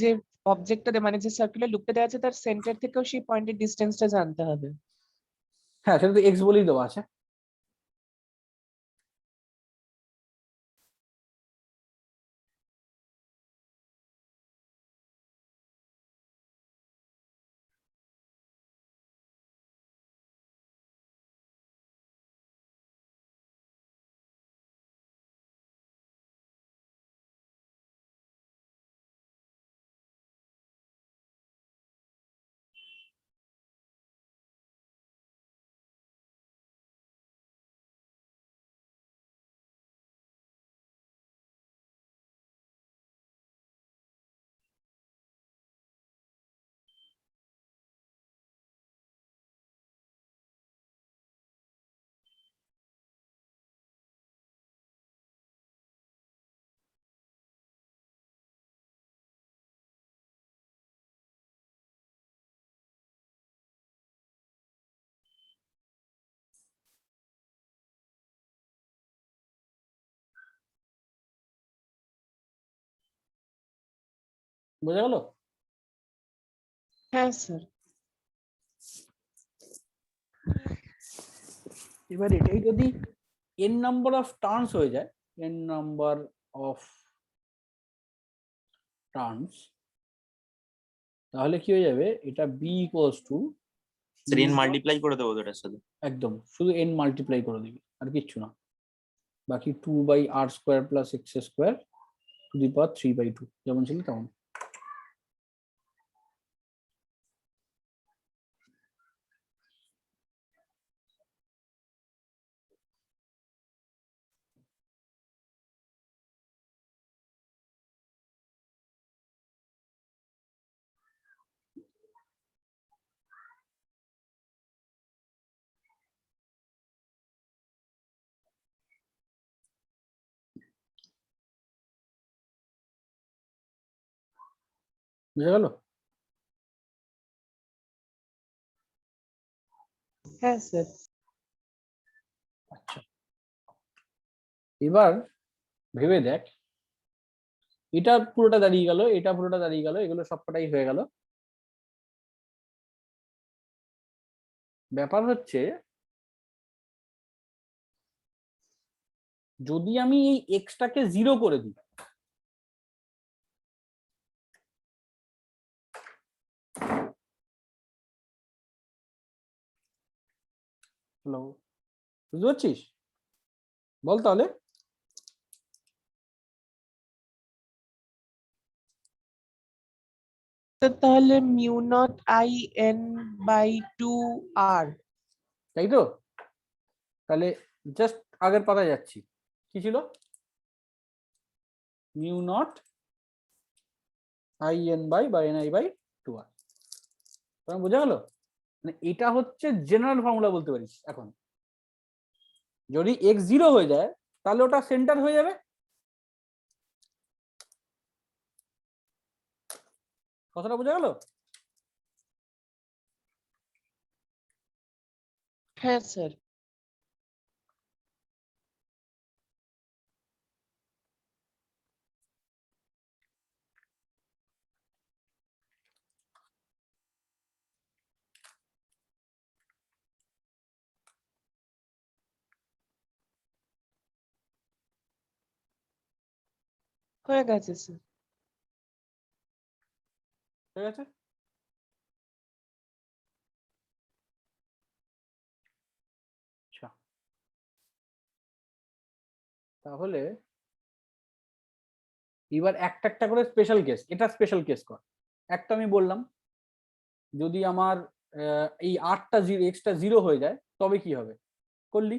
যে অবজেক্টটা মানে যে সার্কুলার লুপটা দেওয়া আছে তার সেন্টার থেকেও সেই পয়েন্টের ডিসটেন্সটা জানতে হবে। হ্যাঁ সেটা তো এক্স বলেই দেওয়া আছে। বোঝা গেল? হ্যাঁ স্যার। এবার এটাই যদি n নাম্বার অফ টার্নস হয়ে যায়, n নাম্বার অফ টার্নস, তাহলে কি হয়ে যাবে, এটা b equals two sir n multiply করে দেবো তো এটার সাথে। একদম শুধু n মাল্টিপ্লাই করে দিবি আর কিচ্ছু না, বাকি 2/r square plus x square to the power 3/2 যেমন ছিল তেমন। বুঝা গেল? হ্যাঁ স্যার। আচ্ছা এবার ভেবে দেখ, এটা পুরোটা দাঁড়িয়ে গেল, এটা পুরোটা দাঁড়িয়ে গেল, এগুলো সবকটাই হয়ে গেল। ব্যাপার হচ্ছে যদি আমি এই এক্সটাকে 0 করে দিই, হ্যালো বুঝতে পারছিস? বল তাহলে। তো তাহলে mu naught I N by 2r। তাই তো? তাহলে জাস্ট আগের পাতায় যাচ্ছি, কি ছিল, mu naught I N by N I by 2r। তোমার বোঝা গেল? মানে এটা হচ্ছে জেনারেল ফর্মুলা বলতে পারিস। এখন যদি x 0 হয়ে যায় তাহলে ওটা সেন্টার হয়ে যাবে, কথাটা বোঝা গেল? হ্যাঁ স্যার। হয়ে গেছে স্যার। ঠিক আছে, আচ্ছা তাহলে এবার একটা একটা করে স্পেশাল কেস, এটা স্পেশাল কেস কর। একটা আমি বললাম, যদি আমার এই 8টা জিরো এক্সট্রা জিরো হয়ে যায় তবে কি হবে? করলি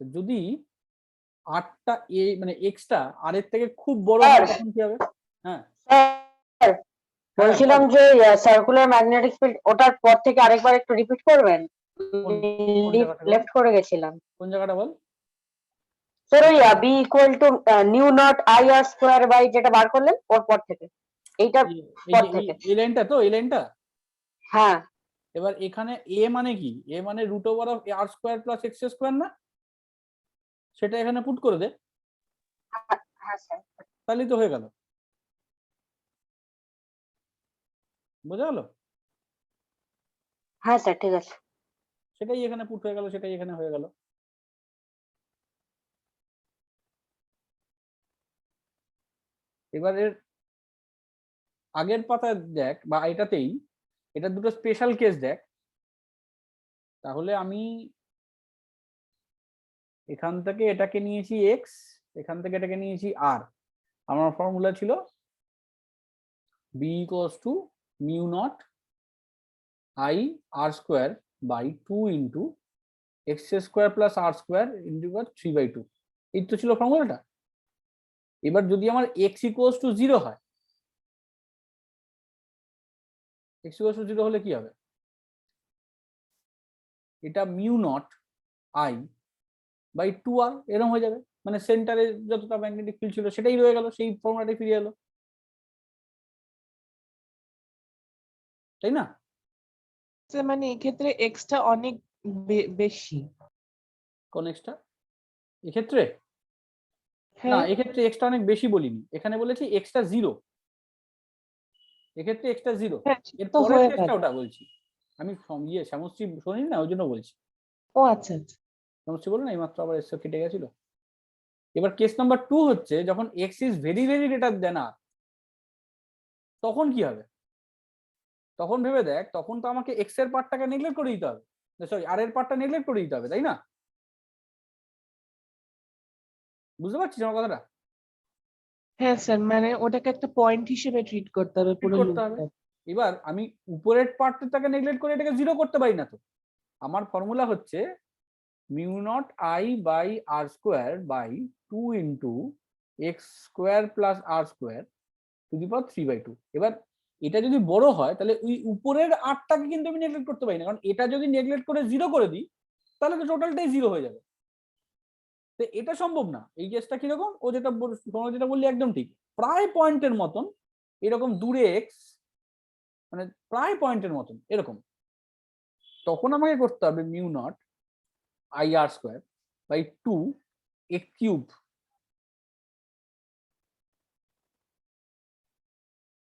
যদি 8টা মানে এক্সট্রা আর এর থেকে খুব বড় হয় তখন কি হবে? হ্যাঁ স্যার বলছিলাম যে সার্কুলার ম্যাগনেটিক ফিল্ড ওটার পর থেকে আরেকবার একটু রিপিট করবেন, কোন জায়গাটা বল? লেফট করে গেছিলাম কোন জায়গাটা বল? স্যার। ওই B equal to mu naught I R square by যেটা বার করলেন ওর পর থেকে, এইটার পর থেকে। এই লাইনটা তো এই লাইনটা। হ্যাঁ এবার এখানে এ মানে কি? এ মানে root over of R square plus x square না? সেটা এখানে পুট করে দে, হ্যাঁ স্যার। তাহলেই তো হয়ে গেল। বোঝা গেল? হ্যাঁ স্যার ঠিক আছে। সেটাই এখানে পুট হয়ে গেল, সেটাই এখানে হয়ে গেল। এবারের আগের পাতা দেখ বা এটাতেই, এটা দুটো স্পেশাল কেস দেখ। তাহলে আমি এখান থেকে এটাকে নিয়েছি এক্স, এখান থেকে এটাকে নিয়েছি আর। আমার ফর্মুলা ছিল B equals to mu naught I R square by 2 into x square plus R square into 3/2। এই তো ছিল ফর্মুলাটা। এবার যদি আমার এক্স ইকুয়ালস টু 0 হয়, এক্স ইকুয়ালস টু 0 হলে কি হবে? এটা mu naught I by 2r এরকম হয়ে যাবে, মানে সেন্টারে যতটা ম্যাগনেটিক ফিল্ড ছিল সেটাই রয়ে গেল, সেই ফর্মুলাটাই ফিরে এলো, তাই না? স্যার মানে এক্ষেত্রে এক্সটা অনেক বেশি। কোন এক্সট্রা এক্ষেত্রে? না, হ্যাঁ এক্ষেত্রে এক্সট্রা অনেক বেশি বলিনি, এখানে বলেছি এক্সট্রা 0। এক্ষেত্রে এক্সট্রা 0, হ্যাঁ এর তো পরের হয়ে কেসটা গেল। ওটা বলছি আমি। শ্যামশ্রী শোনি না, ওই জন্য বলছি। ও আচ্ছা আচ্ছা। শ্যামশ্রী বলো না, এইমাত্র আবার এসে কেটে গেছিল। এবার কেস নাম্বার 2 হচ্ছে যখন x is very very greater than r, তখন কি হবে? তখন ভেবে দেখ, তখন তো আমাকে এক্স এর পার্টটাকে নেগলেক্ট করে দিতে হবে, সরি আর এর পার্টটা নেগলেক্ট করে দিতে হবে, তাই না? বুঝতে পারছিস আমার কথাটা? হ্যাঁ স্যার মানে ওটাকে একটা পয়েন্ট হিসেবে ট্রিট করতে হবে Treat পুরো করতে হবে। লুপটা। এবার আমি উপরের পার্টটাকে নেগলেক্ট করে এটাকে 0 করতে পারি না তো। আমার ফর্মুলা হচ্ছে mu naught I by R square by 2 into x square plus R square to the power 3/2। এবার এটা যদি বড় হয় তাহলে ওই উপরের আটটাকে কিন্তু আমি নেগলেক্ট করতে পারি না, কারণ এটা যদি নেগলেক্ট করে 0 করে দিই তাহলে তো টোটালটাই 0 হয়ে যাবে। তো এটা সম্ভব না। এই কেসটা কিরকম, ও যেটা যেটা বললি একদম ঠিক, প্রায় পয়েন্টের মতন এরকম দূরে এক্স, মানে প্রায় পয়েন্টের মতন এরকম, তখন আমাকে করতে হবে mu naught I R square by 2 X cube.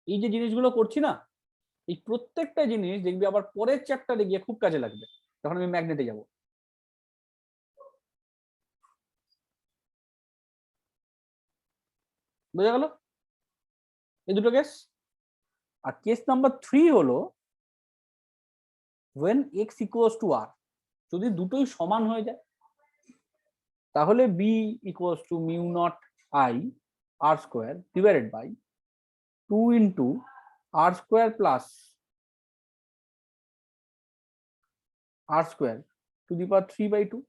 এই যে জিনিসগুলো করছি না, এই প্রত্যেকটা জিনিস দেখবি আবার পরের চ্যাপ্টারে গিয়ে খুব কাজে লাগবে, তখন আমি ম্যাগনেটে যাব। বোঝা গেল এই দুটো কেস? আর কেস নাম্বার 3 হলো when x equals to r, যদি দুটোই সমান হয়ে যায় তাহলে b equals to mu not I r square divided by 2 into r square plus r square to the power 3/2,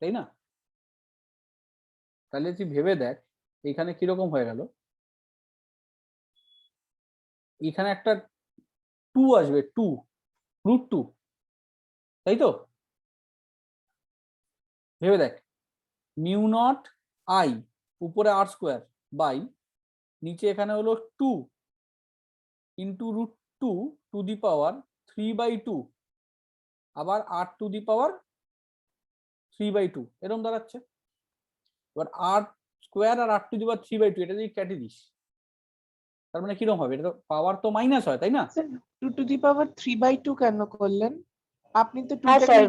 তাই না? তাহলে তুই ভেবে দেখ এখানে কিরকম হয়ে গেল। এখানে একটা 2 আসবে, 2 √2, তাই তো? ভেবে দেখ মিউ নট আই উপরে আর স্কোয়ার বাই নিচে এখানে হলো 2 ইন্টু √2 টু দি পাওয়ার 3/2 আবার r টু দি পাওয়ার 3/2 এরকম দাঁড়াচ্ছে। এবার আর স্কোয়ার আর r টু দি পাওয়ার 3/2 এটা যদি কেটে দিস তার মানে কিরকম হবে? এটা তো পাওয়ার তো মাইনাস হয়, তাই না? 2 টু দি পাওয়ার 3/2 কেন করলেন আপনি? তো হ্যাঁ স্যার,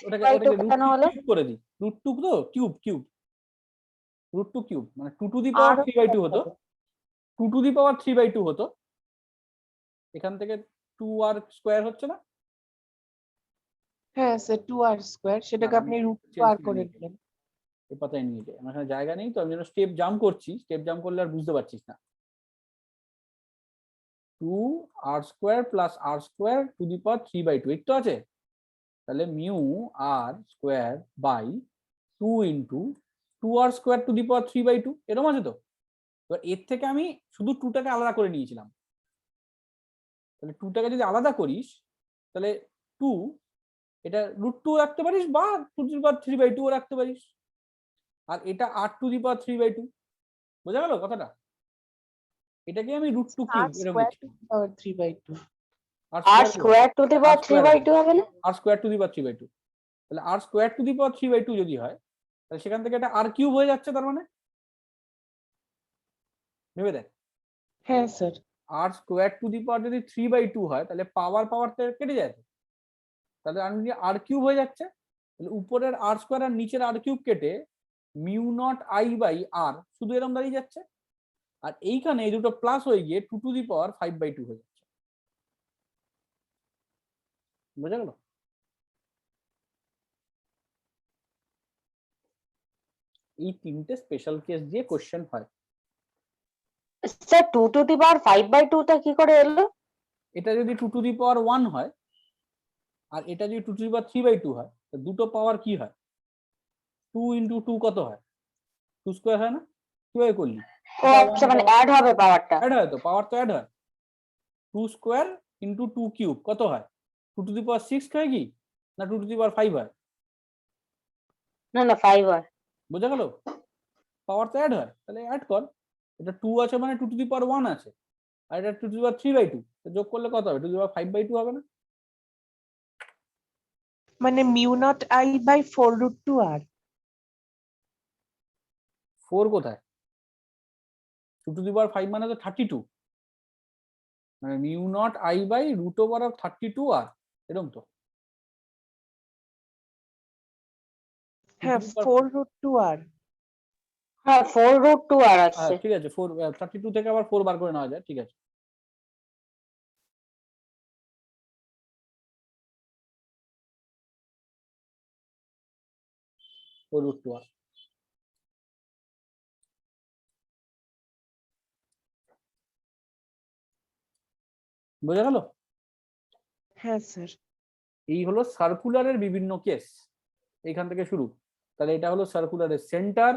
ওটাকে কেন হলো? কিউব করে দিই, √2 তো কিউব কিউব √2 কিউব মানে 2 টু দি পাওয়ার 3/2 হতো, 2 টু দি পাওয়ার 3/2 হতো। এখান থেকে 2r স্কোয়ার হচ্ছে না? হ্যাঁ স্যার 2r স্কয়ার, সেটাকে না, আপনি আমি √2 change আর করে করে নিয়েছি। দিলেন। এই পাতায় নিয়ে যাই, আমার এখানে জায়গা নেই তো আমি যেন স্টেপ জাম্প করছি, স্টেপ জাম্প করলে আর বুঝতে পারছিস না। 2r² plus r² to the power 3/2 এই তো আছে। তাহলে mu r square by 2 into 2r² to the power 3/2 এরকম আছে তো। এবার এর থেকে আমি শুধু 2টাকে আলাদা করে নিয়েছিলাম, তাহলে 2টাকে যদি আলাদা করিস তাহলে 2 এটা √2 রাখতে পারিস বা 2 টু দি পাওয়ার 3/2 ও রাখতে পারিস, আর এটা r টু দি পাওয়ার 3/2। বোঝা গেল কথাটা? এটাকে আমি √2 কিউব এরকম r² লিখছি। to the power 3/2 r² to the power 3/2 হবে না? r² টু দি পাওয়ার 3/2, তাহলে r² টু দি পাওয়ার 3/2 যদি হয় তাহলে সেখান থেকে এটা r কিউব হয়ে যাচ্ছে, তার মানে ভেবে দেখ হ্যাঁ স্যার। r² টু দি পাওয়ার যদি 3/2 হয় তাহলে পাওয়ার কেটে যায় তো। তাহলে আমি যদি r কিউব হয়ে যাচ্ছে, তাহলে উপরের r² আর নিচের r কিউব কেটে μ0I/r শুধু এরকম দাঁড়িয়ে যাচ্ছে, আর এইখানে এই দুটো প্লাস হয়ে গিয়ে 2 টু দি পাওয়ার 5/2 হয়ে যাচ্ছে। বোঝা গেল? এই তিনটে স্পেশাল কেস দিয়ে কোশ্চেন হয়। স্যার 2 টু দি পাওয়ার 5/2 টা কি করে এলো? এটা যদি 2 টু দি পাওয়ার 1 হয় আর এটা যদি 2 টু দি পাওয়ার 3/2 হয়, তো দুটো পাওয়ার কি হয়? 2 ইন্টু 2 কত হয়? 2 স্কোয়ার হয় না? কিভাবে করলি? ও আচ্ছা, মানে অ্যাড হবে পাওয়ারটা। অ্যাড হয় তো, পাওয়ার তো অ্যাড হয়। 2 স্কোয়ার ইন্টু 2 কিউব কত হয়? 2 টু দি পাওয়ার 6 হয় কি না 2 টু দি পাওয়ার 5 হয়? না না 5 হয়। বোঝা গেল? পাওয়ার তো অ্যাড হয়, তাহলে অ্যাড কর। এটা 2 আছে মানে 2 টু দি পাওয়ার 1 আছে, আর এটা 2 টু দি পাওয়ার 3/2, তো যোগ করলে কত হবে? 2 টু দি পাওয়ার 5/2 হবে না? মানে μ0I/4√2r। 4 কোথায়? 2 টু দি পাওয়ার 5 মানে তো 32, মানে μ0I/√32r এরকম তো। হ্যাঁ 2 to the power- 4√2r। হ্যাঁ 4√2r হ্যাঁ আসছে। ঠিক আছে, 4 32 থেকে আবার 4 বার করে নেওয়া যায়, ঠিক আছে। √2r বোঝা গেল? হ্যাঁ স্যার। এই হলো সার্কুলারের বিভিন্ন কেস, এখান থেকে শুরু। তাহলে এটা হলো সার্কুলারের সেন্টার,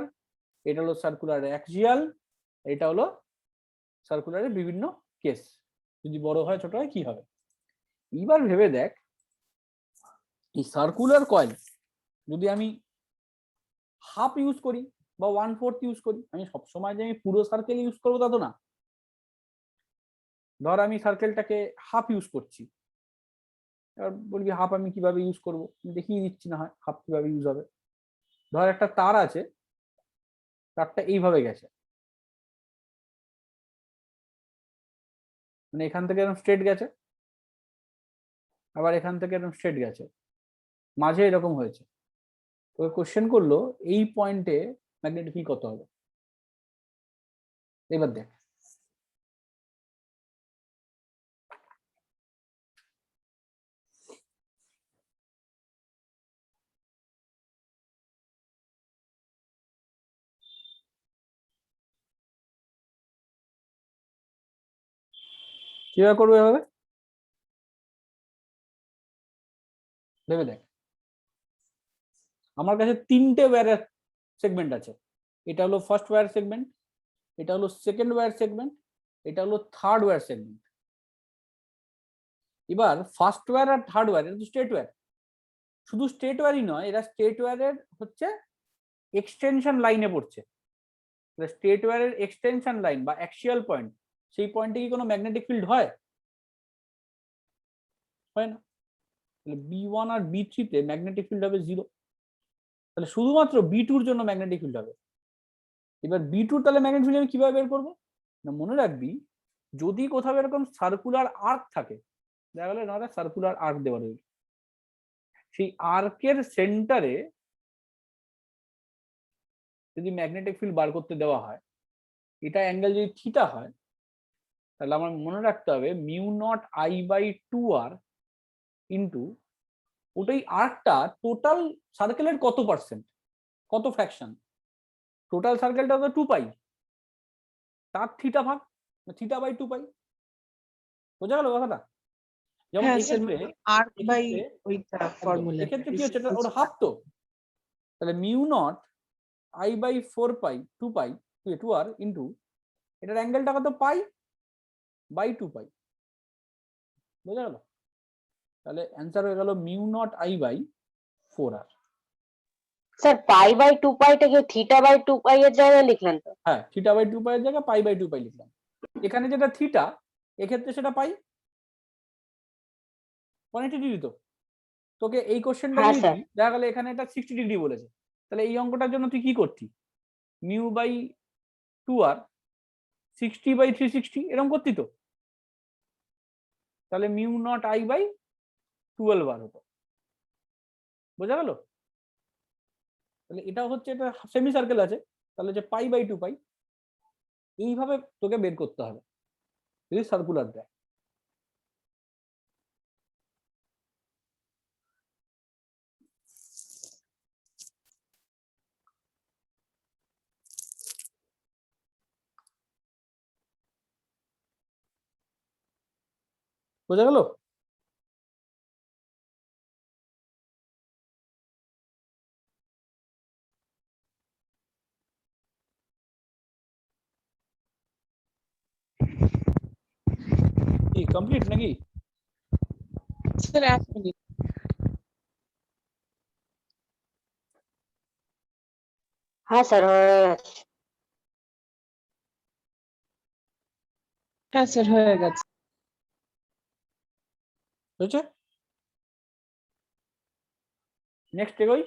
এটা হলো সার্কুলারের অ্যাক্সিয়াল, এটা হলো সার্কুলারের বিভিন্ন কেস। যদি বড় হয় ছোট হয় কি হবে? এবার ভেবে দেখ, এই সার্কুলার কয়েল যদি আমি হাফ ইউজ করি বা 1/4 ইউজ করি, আমি সবসময় যে আমি পুরো সার্কেল ইউজ করবো তা তো না। ধর আমি সার্কেলটাকে হাফ ইউজ করছি, এবার বলবি হাফ আমি কিভাবে ইউজ করবো? দেখিয়ে দিচ্ছি না হয় হাফ কিভাবে ইউজ হবে। ধর একটা তার আছে, তারটা এইভাবে গেছে, মানে এখান থেকে এরকম স্ট্রেট গেছে, আবার এখান থেকে এরকম স্ট্রেট গেছে, মাঝে এরকম হয়েছে। তো কোশ্চেন করলো এই পয়েন্টে ম্যাগনেটিক ফিল্ড কত হবে? এবার দেখ, কিভাবে করবো এভাবে? ভেবে দেখ, আমার কাছে তিনটে ওয়্যারের সেগমেন্ট আছে। এটা হলো ফার্স্ট ওয়্যার সেগমেন্ট, এটা হলো সেকেন্ড ওয়্যার সেগমেন্ট, এটা হলো থার্ড ওয়্যার সেগমেন্ট। এবার ফার্স্ট ওয়্যার আর থার্ড ওয়্যার এটা তো স্ট্রেট ওয়্যার, শুধু স্ট্রেট ওয়্যারই নয়, এরা স্ট্রেট ওয়্যারের হচ্ছে এক্সটেনশন লাইনে পড়ছে। স্ট্রেট ওয়্যারের এক্সটেনশন লাইন বা অ্যাক্সিয়াল পয়েন্ট, সেই পয়েন্টে কি কোনো ম্যাগনেটিক ফিল্ড হয়? হয় না। তাহলে B1 আর B3 তে ম্যাগনেটিক ফিল্ড হবে 0, তাহলে শুধুমাত্র B2 এর জন্য ম্যাগনেটিক ফিল্ড হবে। এবার B2 তাহলে ম্যাগনেটিক ফিল্ড আমি কিভাবে বের করবো? না মনে রাখবি, যদি কোথাও এরকম সার্কুলার আর্ক থাকে, দেখা গেল না সার্কুলার আর্ক দেওয়া রয়েছে, সেই আর্কের সেন্টারে যদি ম্যাগনেটিক ফিল্ড বার করতে দেওয়া হয়, এটা অ্যাঙ্গেল যদি থিটা হয়, তাহলে আমার মনে রাখতে হবে μ0I/2r ইন্টু ওটাই আর্কটা টোটাল সার্কেলের কত পার্সেন্ট, কত ফ্র্যাকশন, টোটাল সার্কেলটা তো 2 পাই, তার থিটা ভাগ থিটা বাই 2 পাই। বোঝা গেল কথাটা? যেমন হ্যাঁ স্যার, এক্ষেত্রে আর্ক বাই এক্ষেত্রে ওইটা একদম, ফর্মুলা। এক্ষেত্রে কি হচ্ছে, এটা ওর হাফ তো, তাহলে mu naught I by 4 pi 2 pi 2 R into এটার অ্যাঙ্গেলটা কত পাই বাই 2 পাই। বোঝা গেল? তাহলে অ্যান্সার হয়ে গেল mu naught I by 4 r. Sir pi by 2 পাইটাকে থিটা বাই 2 পাই এর জায়গায় লিখলেন তো? হ্যাঁ, থিটা বাই 2 পাই এর জায়গায় পাই বাই 2 পাই লিখলাম। এখানে যেটা থিটা, এক্ষেত্রে সেটা পাই। 180 ডিগ্রি তো, তোকে এই কোশ্চেনটা হ্যাঁ, দিয়েছি, দেখা গেল এখানে এটা 60 ডিগ্রি বলেছে, তাহলে এই অঙ্কটার জন্য তুই কি করতি, মিউ বাই 2 আর 60 বাই 360 এরকম করতি তো, তাহলে মিউ নট আই বাই 12 আর হতো। বোঝা গেল? তাহলে এটা হচ্ছে, এটা সেমি সার্কেল আছে, তাহলে যে পাই বাই 2 পাই, এইভাবে তোকে বের করতে হবে যদি সার্কুলার দেয়। বোঝা গেল? কি কমপ্লিট নাকি? স্যার এক মিনিট। হ্যাঁ স্যার হয়ে গেছে। হ্যাঁ স্যার হয়ে গেছে। হয়েছে? নেক্সট এগোই।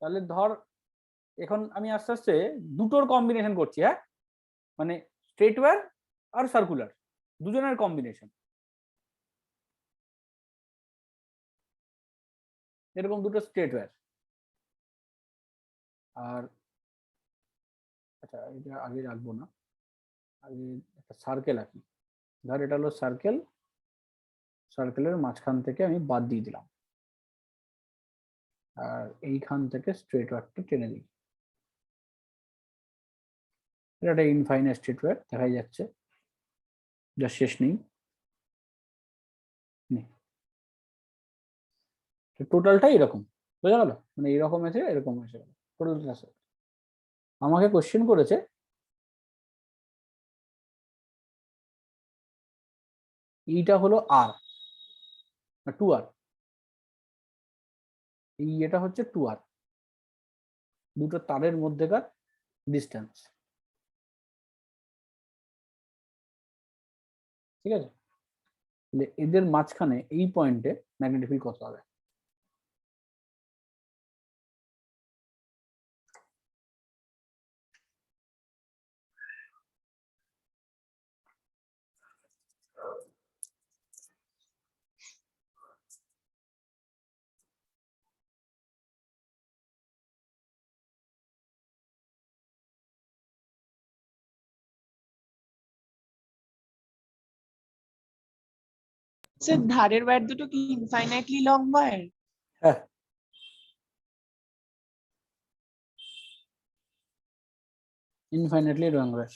তাহলে ধর এখন আমি আস্তে আস্তে দুটোর কম্বিনেশন করছি, হ্যাঁ, মানে স্ট্রেট ওয়্যার আর সার্কুলার দুজনের কম্বিনেশন। এরকম দুটো স্ট্রেট ওয়্যার, আর আচ্ছা এটা আগে রাখবো না, আগে একটা সার্কেল আঁকি। ধর এটা হলো সার্কেল, সার্কেলের মাঝখান থেকে আমি বাদ দিয়ে দিলাম, আর এইখান থেকে স্ট্রেট ওয়্যারটা টেনে দিই। এটা একটা ইনফাইনাইট স্ট্রেট ওয়্যার দেখাই যাচ্ছে, যার শেষ নেই। টোটালটা এরকম, বোঝা গেল? মানে এরকম আছে, এরকম এসে গেল টোটালটা। আমাকে কোশ্চেন করেছে এইটা হলো আর 2 আর, এই এটা হচ্ছে 2 আর, দুটো তারের মধ্যেকার ডিস্টেন্স। ঠিক আছে? তাহলে এদের মাঝখানে এই পয়েন্টে ম্যাগনেটিক ফিল্ড কত হবে? স্যার ধারের ওয়্যার দুটো কি ইনফাইনাইটলি লং ওয়্যার? হ্যাঁ, ইনফাইনাইটলি লং ওয়্যার।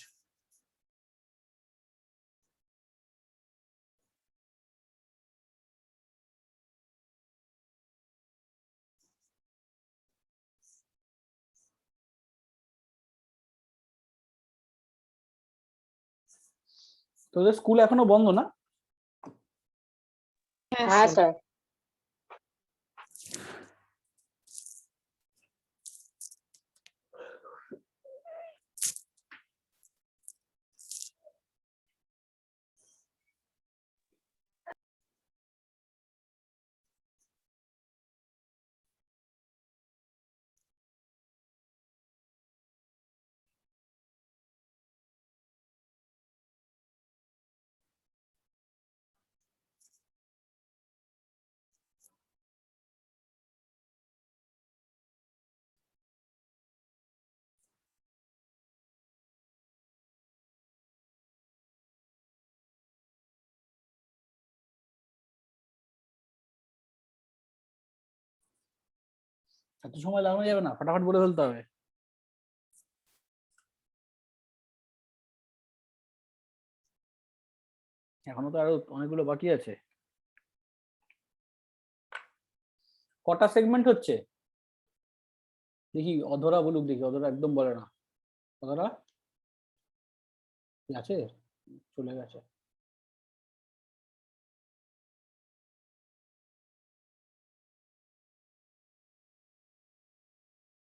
তোদের স্কুল এখনো বন্ধ না? হ্যাঁ হ্যাঁ স্যার। স্যার। এত সময় লাগানো যাবে না, ফটাফট বলে ফেলতে হবে। এখনো তো আরো অনেকগুলো বাকি আছে। কটা সেগমেন্ট হচ্ছে দেখি, অধরা বলুক দেখি, অধরা একদম বলে না। অধরা কি আছে, চলে গেছে।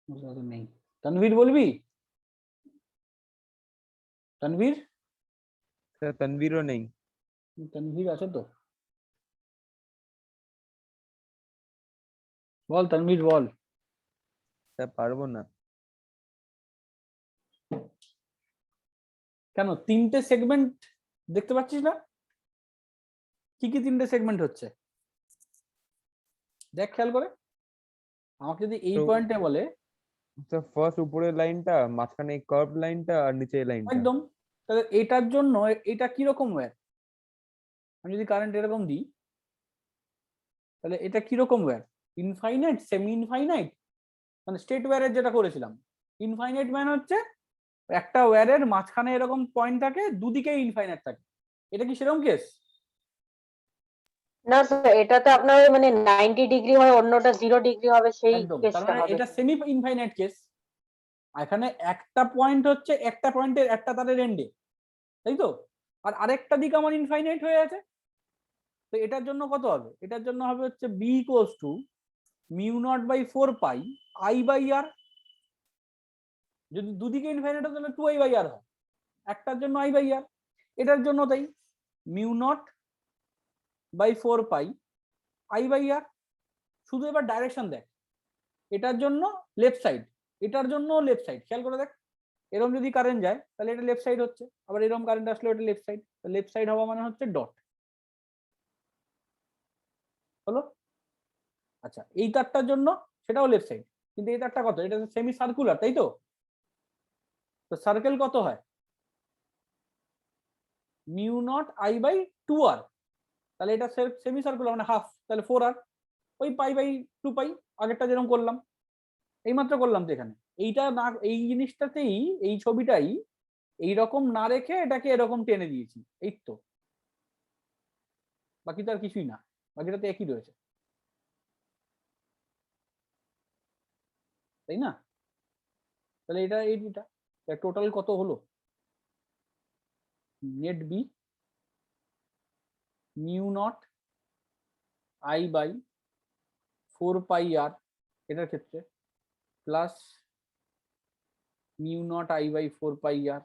অধরা তো নেই। তানভীর বলবি? তানভীর, স্যার তানভীরও নেই। তানভীর আছে তো? বল তানভীর বল। স্যার পারবো না। কেন, তিনটে সেগমেন্ট দেখতে পাচ্ছিস না? কি কি তিনটে সেগমেন্ট হচ্ছে দেখ খেয়াল করে। আমাকে যদি এই তো- পয়েন্টে বলে, স্যার ফার্স্ট উপরের লাইনটা, মাঝখানে কার্ভ লাইনটা, আর নিচে লাইনটা। একদম, তাহলে এটার জন্য এটা কিরকম ওয়্যার? আমি যদি কারেন্ট এরকম দিই, তাহলে এটা কিরকম ওয়্যার? ইনফাইনাইট, সেমি ইনফাইনাইট, মানে স্টেট ওয়্যারের যেটা করেছিলাম। ইনফাইনাইট মানে হচ্ছে একটা ওয়্যারের মাঝখানে এরকম পয়েন্ট থাকে, দুদিকে ইনফাইনাইট থাকে। এটা কি সেরকম কেস? না স্যার, এটা তো আপনার মানে 90 ডিগ্রি হয়, অন্যটা 0 ডিগ্রি হবে, সেই একদম, তার কেসটা মানে হবে। এটা সেমি ইনফাইনাইট কেস। এখানে একটা পয়েন্ট হচ্ছে একটা পয়েন্টের একটা তারের এন্ডে, তাই তো? আর আরেকটা দিক আমার ইনফাইনাইট হয়ে আছে। তো এটার জন্য কত হবে? এটার জন্য হবে হচ্ছে B equals to mu naught by 4 pi I by r. যদি দুদিকে ইনফাইনাইট হয় তাহলে 2 আই বাই আর হয়, একটার জন্য আই বাই আর। এটার জন্য তাই mu naught by 4 pi I by r. শুধু এবার ডাইরেকশন দেখ, এটার জন্য লেফট সাইড, এটার জন্য লেফট সাইড, খেয়াল করে দেখ। এরকম যদি কারেন্ট যায় তাহলে এটা লেফট সাইড হচ্ছে, আবার এরকম কারেন্ট আসলে এটা লেফট সাইড। লেফট সাইড হওয়া মানে হচ্ছে ডট, হলো? আচ্ছা, এই তারটার জন্য সেটাও লেফট সাইড, কিন্তু এই তারটা কত? এটা সেমি সার্কুলার, তাই তো? তো সার্কেল কত হয়? মিউ নট আই বাই 2 আর। তাহলে এটা সেমি সার্কুলার মানে হাফ, তাহলে 4 আর। ওই পাই বাই 2 পাই, আগেরটা যেরকম করলাম, এইমাত্র করলাম তো এখানে। এইটা না, এই জিনিসটাতেই, এই ছবিটাই এইরকম না রেখে এটাকে এরকম টেনে দিয়েছি, এই তো। বাকি তো আর কিছুই না, বাকিটা তো একই রয়েছে, তাই না? তাহলে এটা এই দুটা টোটাল কত হলো? Net B mu naught I by 4 pi R এটার ক্ষেত্রে, plus mu naught I by 4 pi R,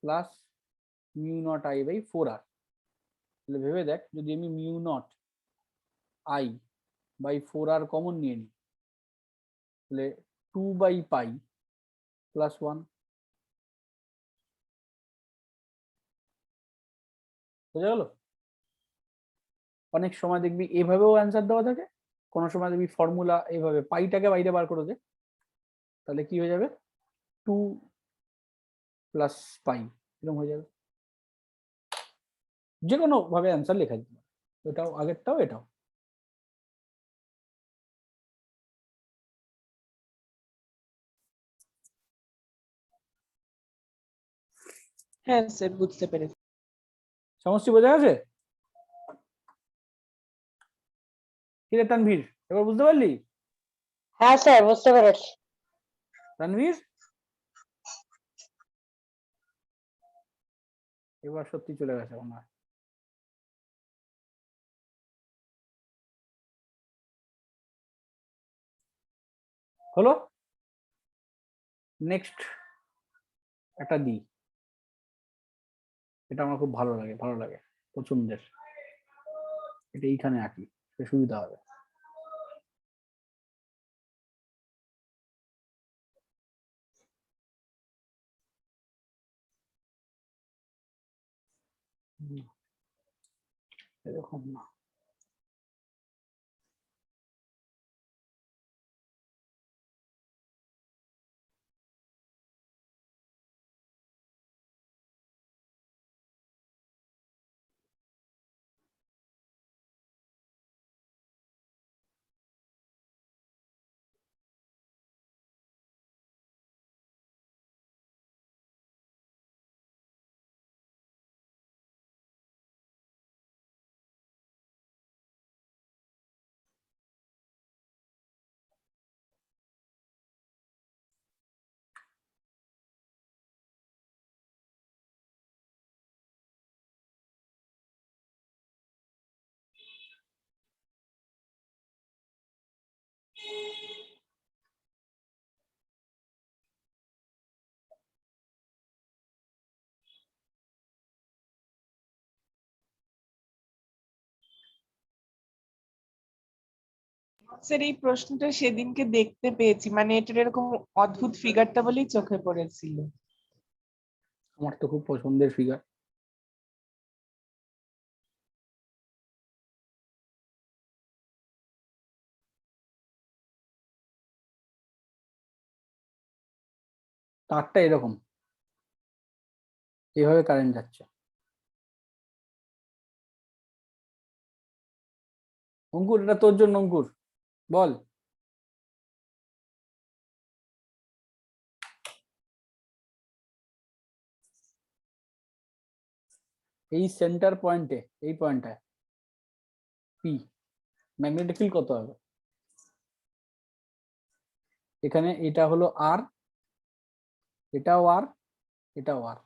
plus mu naught I by 4 R. তাহলে ভেবে দেখ, যদি আমি mu naught I by 4 R common নিয়ে নিই, তাহলে 2 বাই পাই প্লাস 1। বোঝা গেল? অনেক সময় দেখবি এভাবেও অ্যান্সার দেওয়া থাকে, কোনো সময় দেখবি ফর্মুলা এইভাবে পাইটাকে বাইরে বার করে দে, তাহলে কি হয়ে যাবে? 2 প্লাস পাই এরকম হয়ে যাবে। যে কোনো ভাবে অ্যান্সার লেখা যেতে পারে, এটাও আগেরটাও এটাও। হ্যাঁ স্যার, বুঝতে পেরেছি। সমষ্টি বোঝা গেছে? কি রে তানভীর, এবার বুঝতে পারলি? হ্যাঁ স্যার, বুঝতে পেরেছি। তানভীর, এবার সত্যি চলে গেছে মনে হয়। হলো? নেক্সট একটা দিই, এটা আমার খুব ভালো লাগে, ভালো লাগে, পছন্দের। এটা এইখানে আঁকি, সুবিধা হবে। এরকম না, স্যার এই প্রশ্নটা সেদিনকে দেখতে পেয়েছি, মানে এটার এরকম অদ্ভুত ফিগারটা বলেই চোখে পড়েছিল। আমার তো খুব পছন্দের ফিগার। তারটা এরকম, এভাবে কারেন্ট যাচ্ছে। অঙ্কুর, এটা তোর জন্য। অঙ্কুর বল। এই সেন্টার পয়েন্টে, এই পয়েন্টটায় পি ম্যাগনেটিক ফিল্ড কত হবে? এখানে এটা হলো আর, এটাও আর, এটাও আর।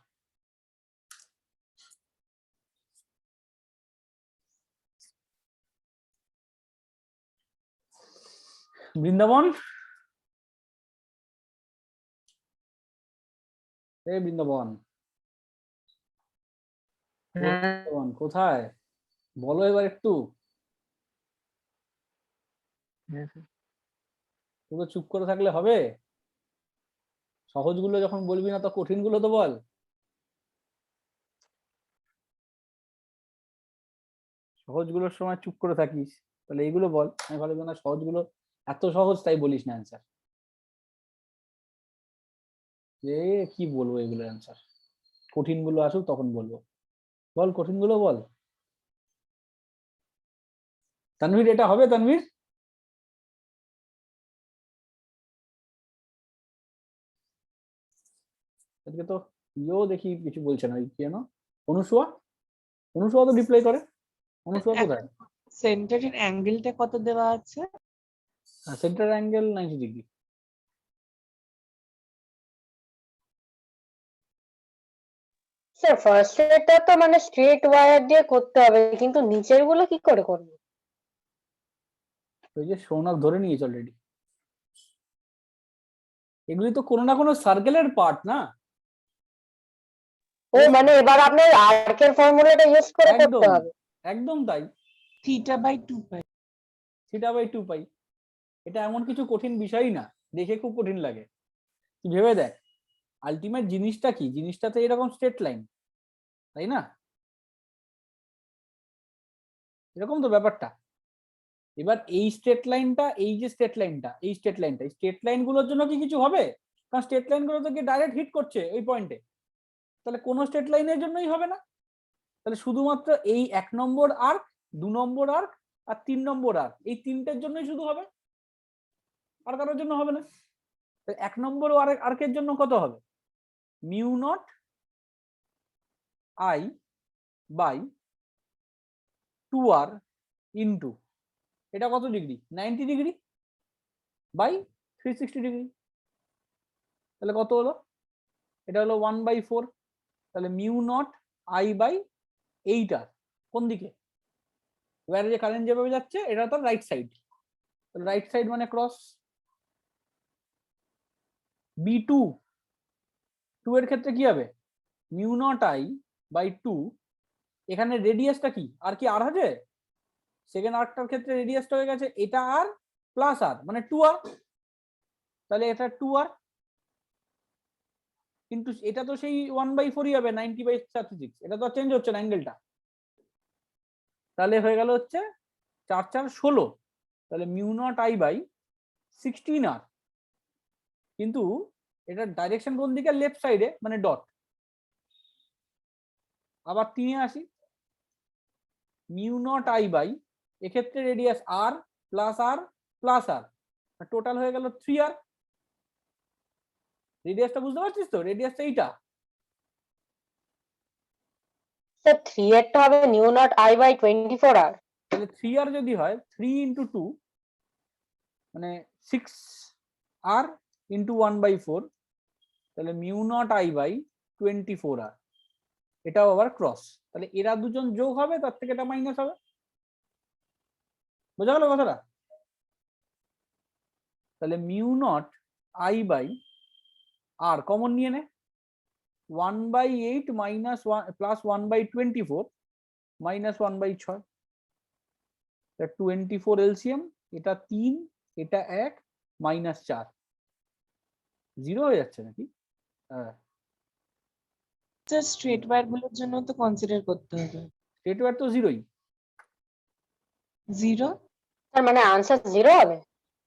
বৃন্দাবন, এই বৃন্দাবন, বৃন্দাবন কোথায়? বলো এবার একটু। পুরো চুপ করে থাকলে হবে? সহজগুলো যখন বলবি না তো কঠিনগুলো তো বল। সহজগুলোর সময় চুপ করে থাকিস, তাহলে এইগুলো বল। আমি ভালো না সহজগুলো এত সহজ তাই বলিস না অ্যান্সার। যে কি বলবো এগুলো অ্যান্সার, কঠিনগুলো আসুক তখন বলবো। বল কঠিনগুলো বল। তানভীর, এটা হবে তানভীর? আজকে তো ইয়েও দেখি কিছু বলছে না, কি যেন অনুসুয়া, অনুসুয়া তো রিপ্লাই করে। অনুসুয়া কোথায়? সেন্টারের অ্যাঙ্গেলটা কত দেওয়া আছে? Centre angle 90 degree. Sir first এটা তো মানে স্ট্রেট ওয়্যার দিয়ে করতে হবে, কিন্তু নিচের গুলো কি করে করবো? ওই যে সৌনক ধরে নিয়েছে অলরেডি। এগুলি তো কোনো না কোনো সার্কেলের পার্ট না? ও মানে এবার আপনার আর্কের ফর্মুলাটা ইউজ করে একদম করতে হবে। একদম তাই। θ/2π। θ/2π। এটা এমন কিছু কঠিন বিষয়ই না, দেখে খুব কঠিন লাগে। তুই ভেবে দেখ, আলটিমেট জিনিসটা কি? জিনিসটা তো এরকম স্ট্রেট লাইন, তাই না? এরকম তো ব্যাপারটা। এবার এই স্ট্রেট লাইনটা, এই যে স্ট্রেট লাইনটা, এই স্ট্রেট লাইনটা, স্ট্রেট লাইন গুলোর জন্য কি কিছু হবে? কারণ স্ট্রেট লাইন গুলো তো ডাইরেক্ট হিট করছে ওই পয়েন্টে, তাহলে কোনো স্ট্রেট লাইনের জন্যই হবে না। তাহলে শুধুমাত্র এই 1 নম্বর আর্ক, 2 নম্বর আর্ক আর 3 নম্বর আর্ক, এই তিনটের জন্যই শুধু হবে, আর কারোর জন্য হবে না। 1 নম্বর আর্কের জন্য কত হবে? Mu naught I by 2r into, এটা কত ডিগ্রি? 90 degree by 360 degree. তাহলে কত হলো? এটা হলো 1/4। তাহলে mu naught I by 8r কোন দিকে? ওয়ারে যে কারেন্ট যেভাবে যাচ্ছে এটা তো রাইট সাইড, তাহলে রাইট সাইড মানে ক্রস। B2, 2 এর ক্ষেত্রে কি হবে? Mu naught I by 2। এখানে রেডিয়াসটা কি? আর কি আর আছে? সেকেন্ড আর্কটার ক্ষেত্রে রেডিয়াসটা হয়ে গেছে এটা আর প্লাস আর, মানে 2r। তাহলে এটা 2r, কিন্তু এটা তো সেই 1/4ই হবে, 90/36। এটা তো চেঞ্জ হচ্ছে না অ্যাঙ্গেলটা। তাহলে হয়ে গেল হচ্ছে 4 4 16। তাহলে mu naught I by 16r, কিন্তু এটার ডাইরেকশন কোন দিকে? লেফট সাইডে, মানে ডট। আবার 3 এ আসি, মিউ নট আই বাই, এক্ষেত্রে রেডিয়াস আর প্লাস আর প্লাস আর, টোটাল হয়ে গেল 3r। রেডিয়াসটা বুঝতে পারছিস তো? রেডিয়াসটা এইটা। স্যার 3 এরটা হবে new naught I by 24r। তাহলে 3r যদি হয় 3 ইন্টু 2 মানে 6r ইন্টু 1/4, তাহলে mu naught I by 24r। এটাও আবার ক্রস, তাহলে এরা দুজন যোগ হবে, তার থেকে এটা মাইনাস হবে। বোঝা গেল কথাটা? তাহলে mu naught I by R common নিয়ে নে, 1/8 মাইনাস 1 প্লাস 1/24 মাইনাস 1/6, 24 এলসিএম এটা 3, এটা 1, -4 0 হয়ে যাচ্ছে নাকি? হ্যাঁ, স্যার স্ট্রেট ওয়্যার গুলোর জন্য তো কনসিডার করতে হবে স্ট্রেট ওয়্যার তো 0ই। 0। তার মানে আনসার 0 হবে।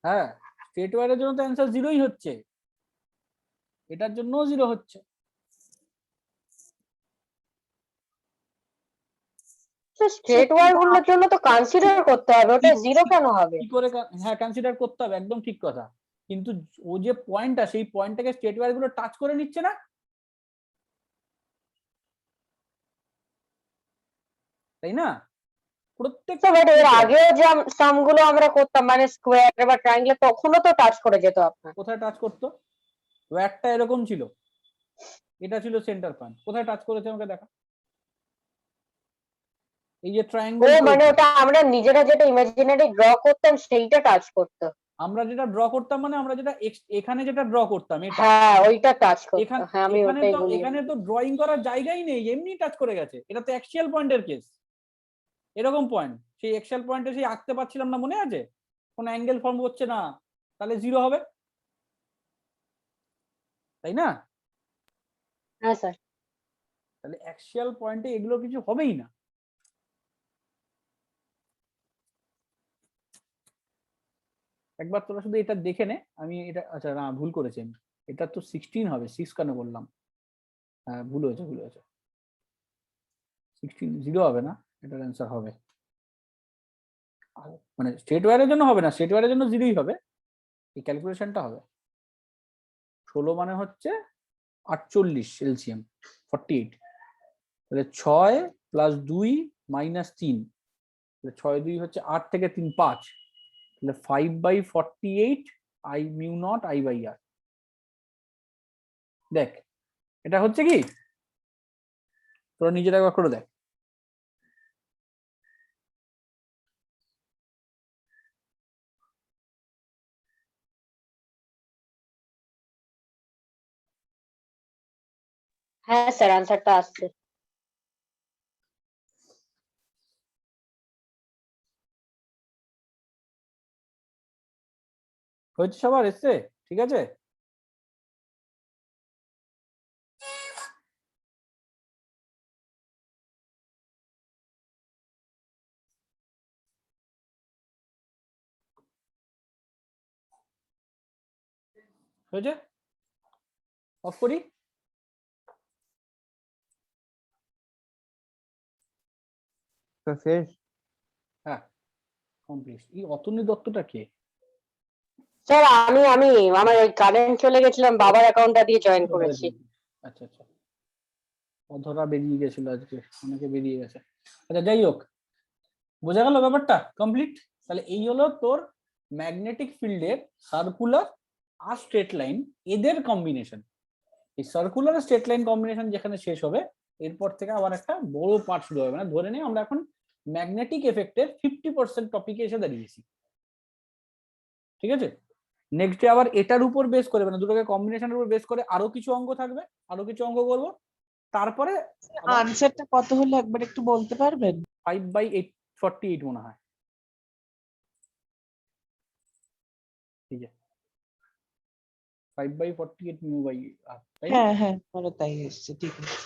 হ্যাঁ, স্ট্রেট ওয়্যারের জন্য তো অ্যান্সার 0ই হচ্ছে, এটার জন্যও 0 হচ্ছে। স্ট্রেট ওয়্যার গুলোর জন্য তো কনসিডার করতে হবে, ওটা 0 কেন হবে? কি করে হ্যাঁ কনসিডার করতে হবে, একদম ঠিক কথা, কিন্তু ও যে পয়েন্টটা, সেই পয়েন্টটাকে স্ট্রেট ওয়্যার গুলো টাচ করে নিচ্ছে না, তাই না? প্রত্যেক বাট এর আগেও যে সাম গুলো আমরা করতাম মানে স্কোয়ার বা ট্রায়াঙ্গেল, তখনও তো টাচ করে যেত আপনার। কোথায় টাচ করতো? ওয়্যারটা এরকম ছিল, এটা ছিল সেন্টার পয়েন্ট, কোথায় টাচ করেছে আমাকে দেখা। এই যে ও ট্রায়াঙ্গেল, মানে ওটা আমরা নিজেরা যেটা ইমাজিনারি ড্র করতাম সেইটা টাচ করতো। আমরা যেটা ড্র করতাম মানে আমরা যেটা এখানে যেটা ড্র করতাম এটা, হ্যাঁ ওইটা টাচ করতো। এখানে হ্যাঁ আমি এখানে ওটাই তো বলি। এখানে তো ড্রয়িং করার জায়গাই নেই, এমনি টাচ করে গেছে, এটা তো অ্যাকশিয়াল পয়েন্টের কেস। এরকম পয়েন্ট, সেই অ্যাকশিয়াল পয়েন্টে সেই আঁকতে পারছিলাম না, মনে আছে? কোনো অ্যাঙ্গেল ফর্ম হচ্ছে না, তাহলে 0 হবে, তাই না? হ্যাঁ স্যার। তাহলে অ্যাকশিয়াল পয়েন্টে এগুলো কিছু হবেই না। একবার তোরা শুধু এটা দেখে নে, আমি এটা, আচ্ছা না ভুল করেছি আমি, এটা তো 16 হবে, 6 কেন বললাম? হ্যাঁ ভুল হয়েছে, 16 0 হবে না, এটার অ্যান্সার হবে, মানে স্ট্রেট ওয়্যারের জন্য হবে না, স্ট্রেট ওয়্যারের জন্য 0ই হবে, এই ক্যালকুলেশনটা হবে। 16 মানে হচ্ছে 48, এলসিএম 48, তাহলে 6 + 2 - 3, তাহলে 6 2 হচ্ছে 8 থেকে 3 5, তাহলে 5/48 I μ0 I/r। দেখ এটা হচ্ছে কি, তোরা নিজেরা একবার করে দেখ। হ্যাঁ স্যার আনসারটা আসছে। হয়েছে, সবার এসছে? ঠিক আছে, হয়েছে, অফ করি। তো শেষ। হ্যাঁ কমপ্লিট। এই অতনু দত্তটা কে? স্যার আমি আমার ওই কারেন্ট চলে গেছিলাম, বাবার অ্যাকাউন্টটা দিয়ে জয়েন করেছি। আচ্ছা আচ্ছা, অধরা বেরিয়ে গেছিল আজকে, অনেকে বেরিয়ে গেছে। আচ্ছা যাই হোক, বোঝা গেল ব্যাপারটা কমপ্লিট। তাহলে এই হলো তোর ম্যাগনেটিক ফিল্ডের সার্কুলার আর স্ট্রেট লাইন, এদের কম্বিনেশন। এই সার্কুলার আর স্ট্রেট লাইন কম্বিনেশন যেখানে শেষ হবে, এরপর থেকে আবার একটা বড় পার্ট শুরু হবে। মানে ধরে নিই আমরা এখন ম্যাগনেটিক এফেক্টের 50% টপিকে এসে দাঁড়িয়েছি, ঠিক আছে? নেক্সট ডে আবার এটার উপর বেস করে, মানে দুটোকে কম্বিনেশনের উপর বেস করে আরো কিছু অঙ্ক থাকবে, আরো কিছু অঙ্ক করব। তারপরে আনসারটা কত হলো একবার একটু বলতে পারবেন? 5/48 মনে হয়, ঠিক আছে? 5/48 μ/r, তাই না? হ্যাঁ হ্যাঁ আমারও তাই এসছে, ঠিক আছে।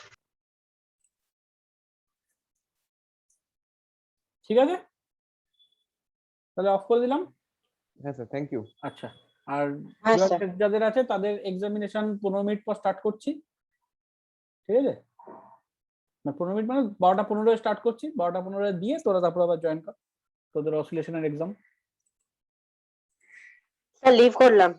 ঠিক আছে, তাহলে অফ করে দিলাম। হ্যাঁ স্যার, থ্যাংক ইউ। আচ্ছা, আর হ্যাঁ QA স্যার। test যাদের আছে তাদের এক্সামিনেশন 15 মিনিট পর স্টার্ট করছি, ঠিক আছে? না 15 মিনিট মানে 12টা 15 স্টার্ট করছি, 12টা 15 দিয়ে তোরা তারপর আবার জয়েন কর তোদের অসিলেশনের এক্সাম। স্যার লিভ করলাম।